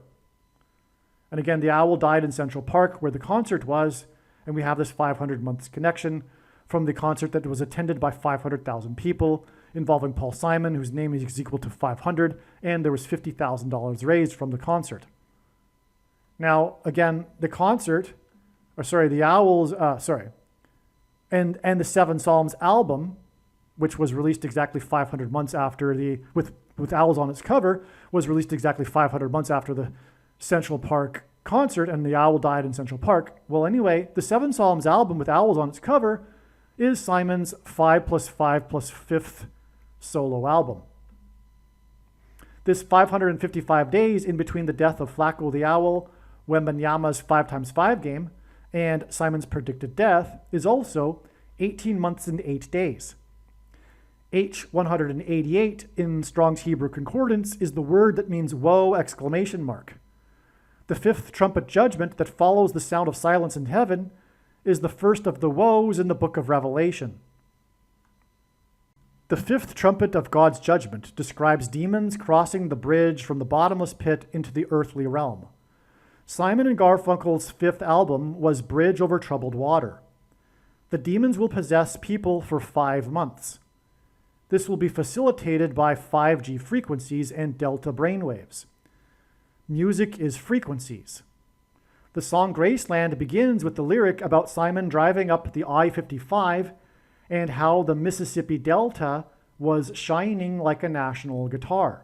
And again, the owl died in Central Park where the concert was, and we have this 500 months connection from the concert that was attended by 500,000 people involving Paull Simon, whose name is equal to 500, and there was $50,000 raised from the concert. Now, again, the and the 7 Psalms album, which was released exactly 500 months after with owls on its cover, was released exactly 500 months after the Central Park concert, and the owl died in Central Park. Well, anyway, the 7 Psalms album with owls on its cover is Simon's 5 plus 5 plus 5th solo album. This 555 days in between the death of Flacco the Owl, Wembanyama's 5x5 game, and Simon's predicted death is also 18 months and 8 days. H188 in Strong's Hebrew Concordance is the word that means woe! Exclamation mark. The 5th trumpet judgment that follows the sound of silence in heaven is the first of the woes in the book of Revelation. The 5th trumpet of God's judgment describes demons crossing the bridge from the bottomless pit into the earthly realm. Simon and Garfunkel's 5th album was Bridge Over Troubled Water. The demons will possess people for 5 months. This will be facilitated by 5G frequencies and delta brainwaves. Music is frequencies. The song Graceland begins with the lyric about Simon driving up the I-55 and how the Mississippi Delta was shining like a national guitar.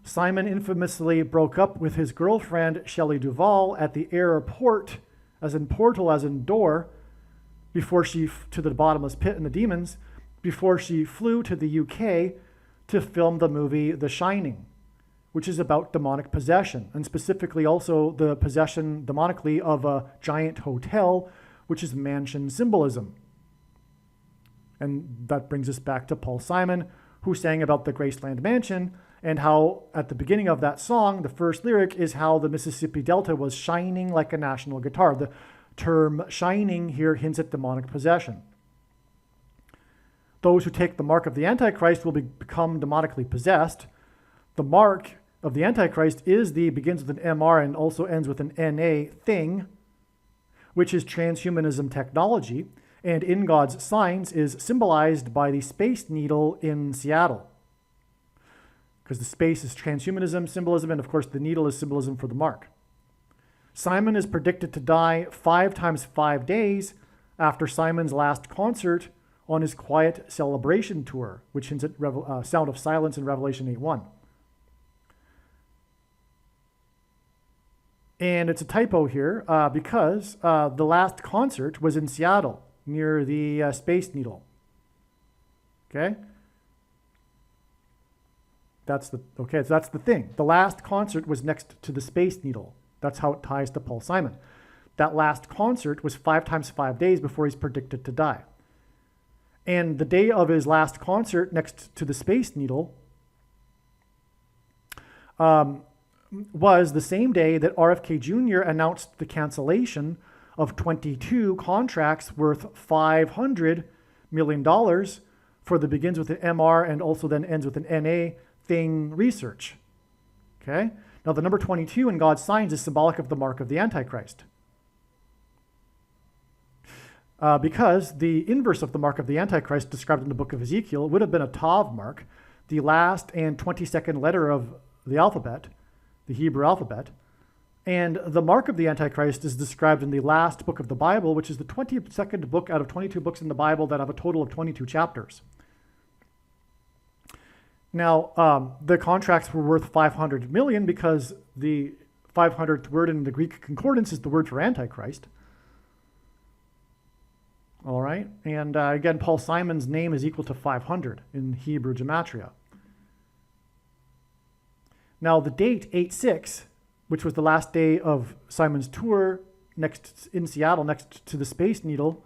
Simon infamously broke up with his girlfriend, Shelley Duvall, at the airport, as in portal, as in door, to the bottomless pit and the demons, before she flew to the UK to film the movie The Shining, which is about demonic possession, and specifically also the possession demonically of a giant hotel, which is mansion symbolism. And that brings us back to Paull Simon, who sang about the Graceland Mansion, and how at the beginning of that song, the first lyric is how the Mississippi Delta was shining like a national guitar. The term shining here hints at demonic possession. Those who take the mark of the Antichrist will become demonically possessed. The mark of the Antichrist begins with an MR and also ends with an NA thing, which is transhumanism technology, and in God's signs is symbolized by the Space Needle in Seattle. because the space is transhumanism symbolism, and of course the needle is symbolism for the mark. Simon is predicted to die 5 times 5 days after Simon's last concert on his Quiet Celebration tour, which hints at Sound of Silence in Revelation 8:1. And it's a typo here because the last concert was in Seattle near the Space Needle. Okay? So that's the thing. The last concert was next to the Space Needle. That's how it ties to Paull Simon. That last concert was 5 times 5 days before he's predicted to die. And the day of his last concert next to the Space Needle was the same day that RFK Jr. announced the cancellation of 22 contracts worth $500 million for the begins with an MR and also then ends with an NA thing research. Okay? Now the number 22 in God's signs is symbolic of the mark of the Antichrist. Because the inverse of the mark of the Antichrist described in the book of Ezekiel would have been a Tav mark, the last and 22nd letter of the alphabet, the Hebrew alphabet. And the mark of the Antichrist is described in the last book of the Bible, which is the 22nd book out of 22 books in the Bible that have a total of 22 chapters. Now, the contracts were worth 500 million because the 500th word in the Greek concordance is the word for Antichrist. All right, and again, Paull Simon's name is equal to 500 in Hebrew gematria. Now, the date 8/6, which was the last day of Simon's tour in Seattle next to the Space Needle,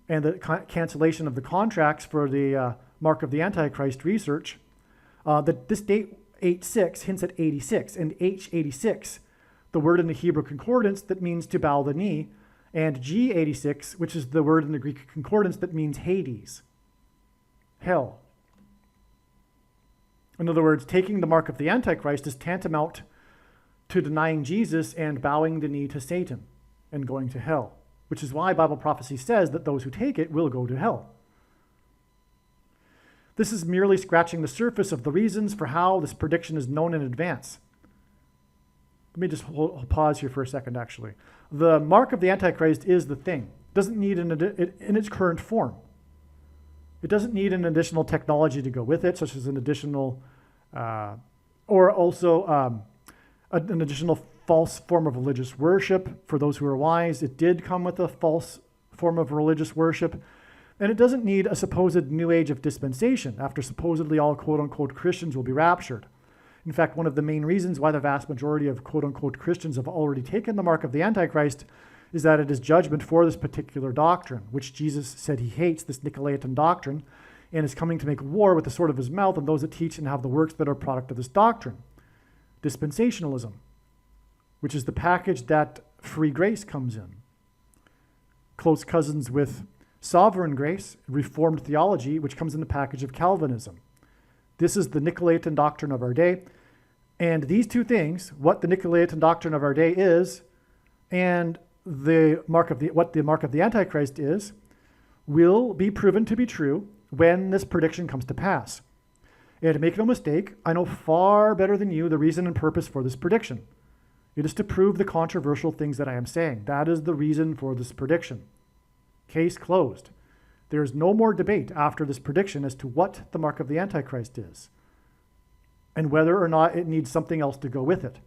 and the cancellation of the contracts for the mark of the Antichrist research, this date 8/6 hints at 86, and H86, the word in the Hebrew concordance that means to bow the knee, and G86, which is the word in the Greek concordance that means Hades, hell. In other words, taking the mark of the Antichrist is tantamount to denying Jesus and bowing the knee to Satan and going to hell, which is why Bible prophecy says that those who take it will go to hell. This is merely scratching the surface of the reasons for how this prediction is known in advance. Let me just pause here for a second, actually. The mark of the Antichrist is the thing. It doesn't need in its current form. It doesn't need an additional technology to go with it, such as an additional, or also an additional false form of religious worship. For those who are wise, it did come with a false form of religious worship. And it doesn't need a supposed new age of dispensation after supposedly all quote-unquote Christians will be raptured. In fact, one of the main reasons why the vast majority of quote-unquote Christians have already taken the mark of the Antichrist is that it is judgment for this particular doctrine, which Jesus said he hates, this Nicolaitan doctrine, and is coming to make war with the sword of his mouth on those that teach and have the works that are product of this doctrine. Dispensationalism, which is the package that free grace comes in. Close cousins with sovereign grace, Reformed theology, which comes in the package of Calvinism. This is the Nicolaitan doctrine of our day. And these two things, what the Nicolaitan doctrine of our day is, and what the mark of the Antichrist is, will be proven to be true when this prediction comes to pass. And make no mistake, I know far better than you the reason and purpose for this prediction. It is to prove the controversial things that I am saying. That is the reason for this prediction. Case closed. There is no more debate after this prediction as to what the mark of the Antichrist is and whether or not it needs something else to go with it.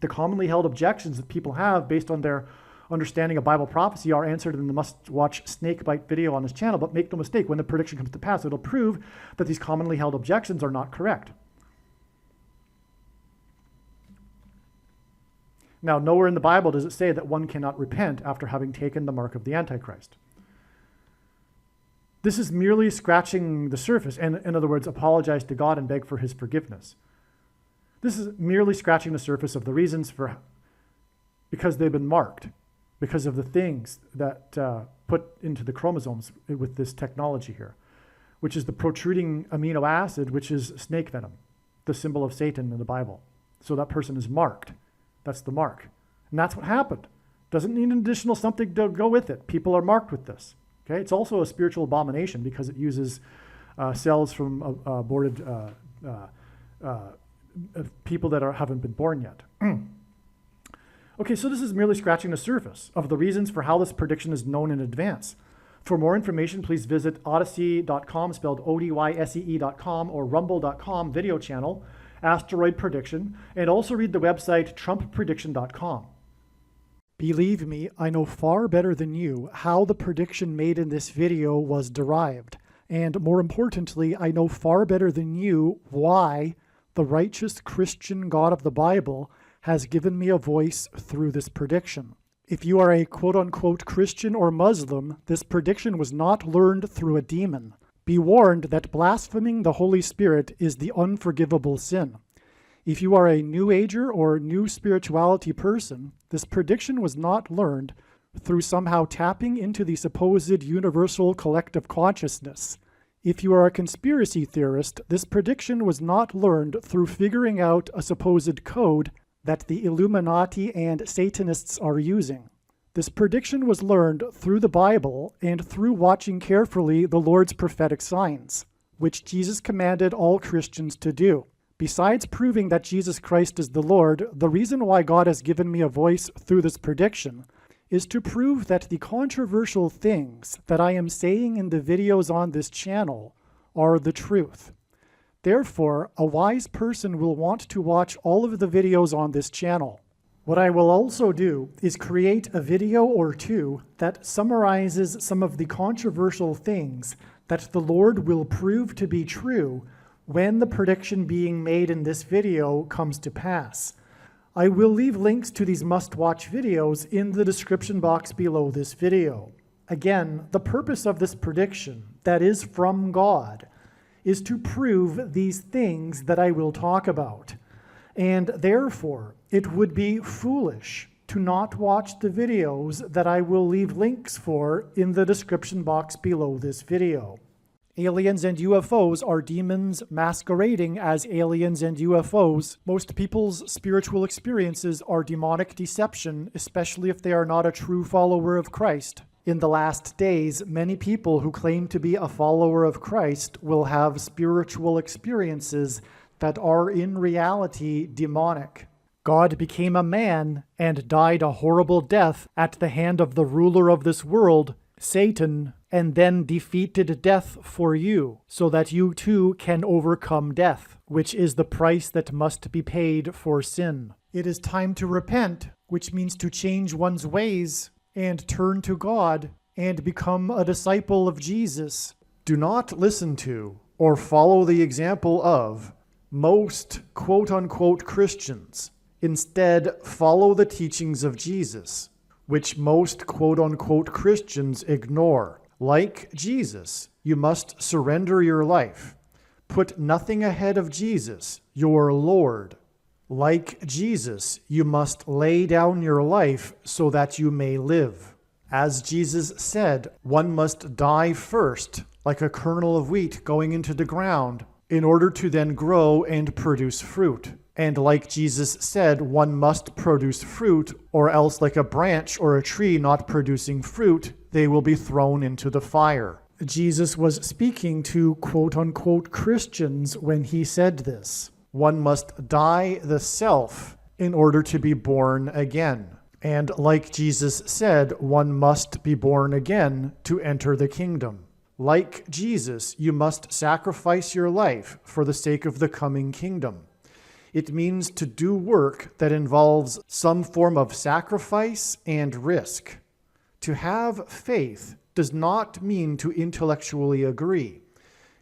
The commonly held objections that people have based on their understanding of Bible prophecy are answered in the must-watch snakebite video on this channel, but make no mistake, when the prediction comes to pass, it'll prove that these commonly held objections are not correct. Now, nowhere in the Bible does it say that one cannot repent after having taken the mark of the Antichrist. This is merely scratching the surface, and in other words, apologize to God and beg for his forgiveness. This is merely scratching the surface of the reasons because they've been marked, because of the things that put into the chromosomes with this technology here, which is the protruding amino acid, which is snake venom, the symbol of Satan in the Bible. So that person is marked. That's the mark. And that's what happened. Doesn't need an additional something to go with it. People are marked with this. Okay? It's also a spiritual abomination because it uses cells from aborted people that haven't been born yet. Okay, so this is merely scratching the surface of the reasons for how this prediction is known in advance. For more information, please visit odyssey.com, spelled ODYSEE.com, or rumble.com video channel, Asteroid Prediction, and also read the website trumpprediction.com. Believe me, I know far better than you how the prediction made in this video was derived. And more importantly, I know far better than you why the righteous Christian God of the Bible has given me a voice through this prediction. If you are a quote-unquote Christian or Muslim, this prediction was not learned through a demon. Be warned that blaspheming the Holy Spirit is the unforgivable sin. If you are a New Ager or New Spirituality person, this prediction was not learned through somehow tapping into the supposed universal collective consciousness. If you are a conspiracy theorist, this prediction was not learned through figuring out a supposed code that the Illuminati and Satanists are using. This prediction was learned through the Bible and through watching carefully the Lord's prophetic signs, which Jesus commanded all Christians to do. Besides proving that Jesus Christ is the Lord, the reason why God has given me a voice through this prediction is to prove that the controversial things that I am saying in the videos on this channel are the truth. Therefore, a wise person will want to watch all of the videos on this channel. What I will also do is create a video or two that summarizes some of the controversial things that the Lord will prove to be true when the prediction being made in this video comes to pass. I will leave links to these must-watch videos in the description box below this video. Again, the purpose of this prediction, that is from God, is to prove these things that I will talk about. And therefore, it would be foolish to not watch the videos that I will leave links for in the description box below this video. Aliens and UFOs are demons masquerading as aliens and UFOs. Most people's spiritual experiences are demonic deception, especially if they are not a true follower of Christ. In the last days, many people who claim to be a follower of Christ will have spiritual experiences that are in reality demonic. God became a man and died a horrible death at the hand of the ruler of this world, Satan, and then defeated death for you, so that you too can overcome death, which is the price that must be paid for sin. It is time to repent, which means to change one's ways and turn to God and become a disciple of Jesus. Do not listen to or follow the example of most quote-unquote Christians. Instead, follow the teachings of Jesus, which most quote-unquote Christians ignore. Like Jesus, you must surrender your life. Put nothing ahead of Jesus, your Lord. Like Jesus, you must lay down your life so that you may live. As Jesus said, one must die first, like a kernel of wheat going into the ground, in order to then grow and produce fruit. And like Jesus said, one must produce fruit, or else like a branch or a tree not producing fruit, they will be thrown into the fire. Jesus was speaking to quote-unquote Christians when he said this. One must die the self in order to be born again. And like Jesus said, one must be born again to enter the kingdom. Like Jesus, you must sacrifice your life for the sake of the coming kingdom. It means to do work that involves some form of sacrifice and risk. To have faith does not mean to intellectually agree.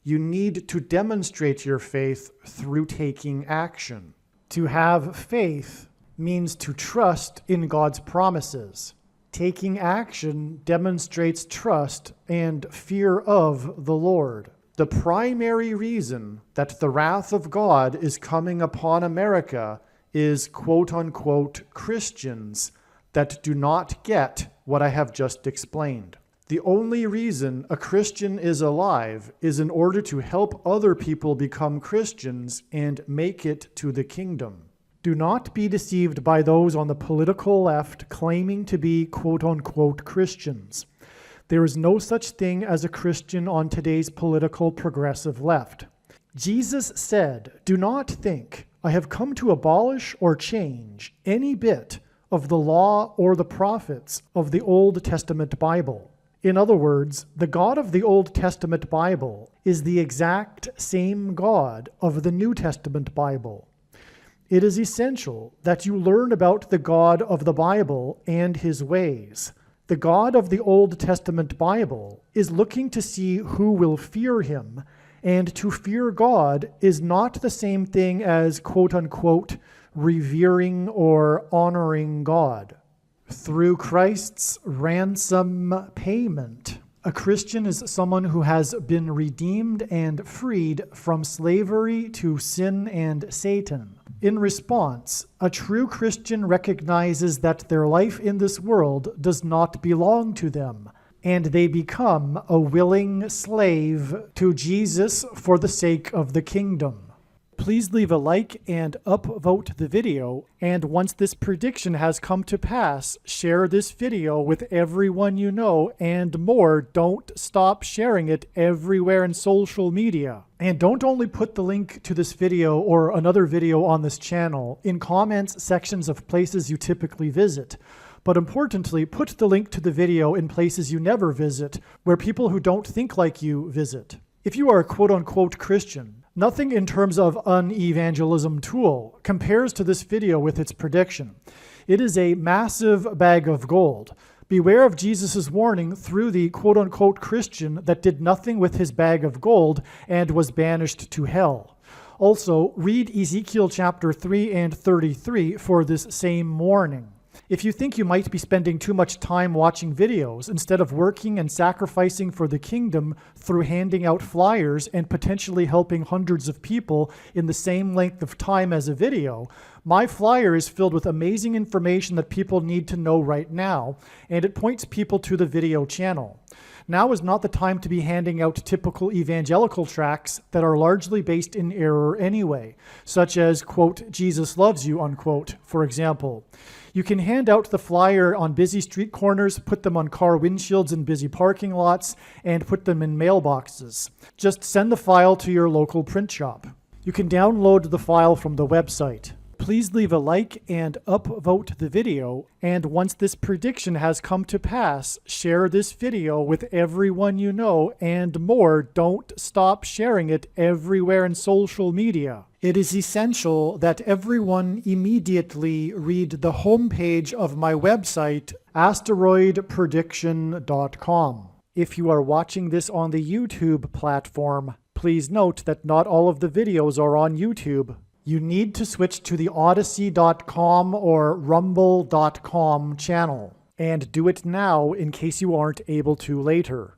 You need to demonstrate your faith through taking action. To have faith means to trust in God's promises. Taking action demonstrates trust and fear of the Lord. The primary reason that the wrath of God is coming upon America is quote-unquote Christians that do not get what I have just explained. The only reason a Christian is alive is in order to help other people become Christians and make it to the kingdom. Do not be deceived by those on the political left claiming to be quote-unquote Christians. There is no such thing as a Christian on today's political progressive left. Jesus said, "Do not think I have come to abolish or change any bit of the law or the prophets of the Old Testament Bible." In other words, the God of the Old Testament Bible is the exact same God of the New Testament Bible. It is essential that you learn about the God of the Bible and his ways. The God of the Old Testament Bible is looking to see who will fear him, and to fear God is not the same thing as quote-unquote revering or honoring God. Through Christ's ransom payment, a Christian is someone who has been redeemed and freed from slavery to sin and Satan. In response, a true Christian recognizes that their life in this world does not belong to them, and they become a willing slave to Jesus for the sake of the kingdom. Please leave a like and upvote the video, and once this prediction has come to pass, share this video with everyone you know, and more, don't stop sharing it everywhere in social media. And don't only put the link to this video or another video on this channel in comments sections of places you typically visit, but importantly, put the link to the video in places you never visit, where people who don't think like you visit. If you are a quote-unquote Christian, nothing in terms of an evangelism tool compares to this video with its prediction. It is a massive bag of gold. Beware of Jesus' warning through the quote-unquote Christian that did nothing with his bag of gold and was banished to hell. Also, read Ezekiel chapter 3 and 33 for this same warning. If you think you might be spending too much time watching videos instead of working and sacrificing for the kingdom through handing out flyers and potentially helping hundreds of people in the same length of time as a video, my flyer is filled with amazing information that people need to know right now, and it points people to the video channel. Now is not the time to be handing out typical evangelical tracts that are largely based in error anyway, such as, quote, "Jesus loves you," unquote, for example. You can hand out the flyer on busy street corners, put them on car windshields in busy parking lots, and put them in mailboxes. Just send the file to your local print shop. You can download the file from the website. Please leave a like and upvote the video, and once this prediction has come to pass, share this video with everyone you know, and more, don't stop sharing it everywhere in social media. It is essential that everyone immediately read the homepage of my website, asteroidprediction.com. If you are watching this on the YouTube platform, please note that not all of the videos are on YouTube. You need to switch to the Odyssey.com or Rumble.com channel, and do it now in case you aren't able to later.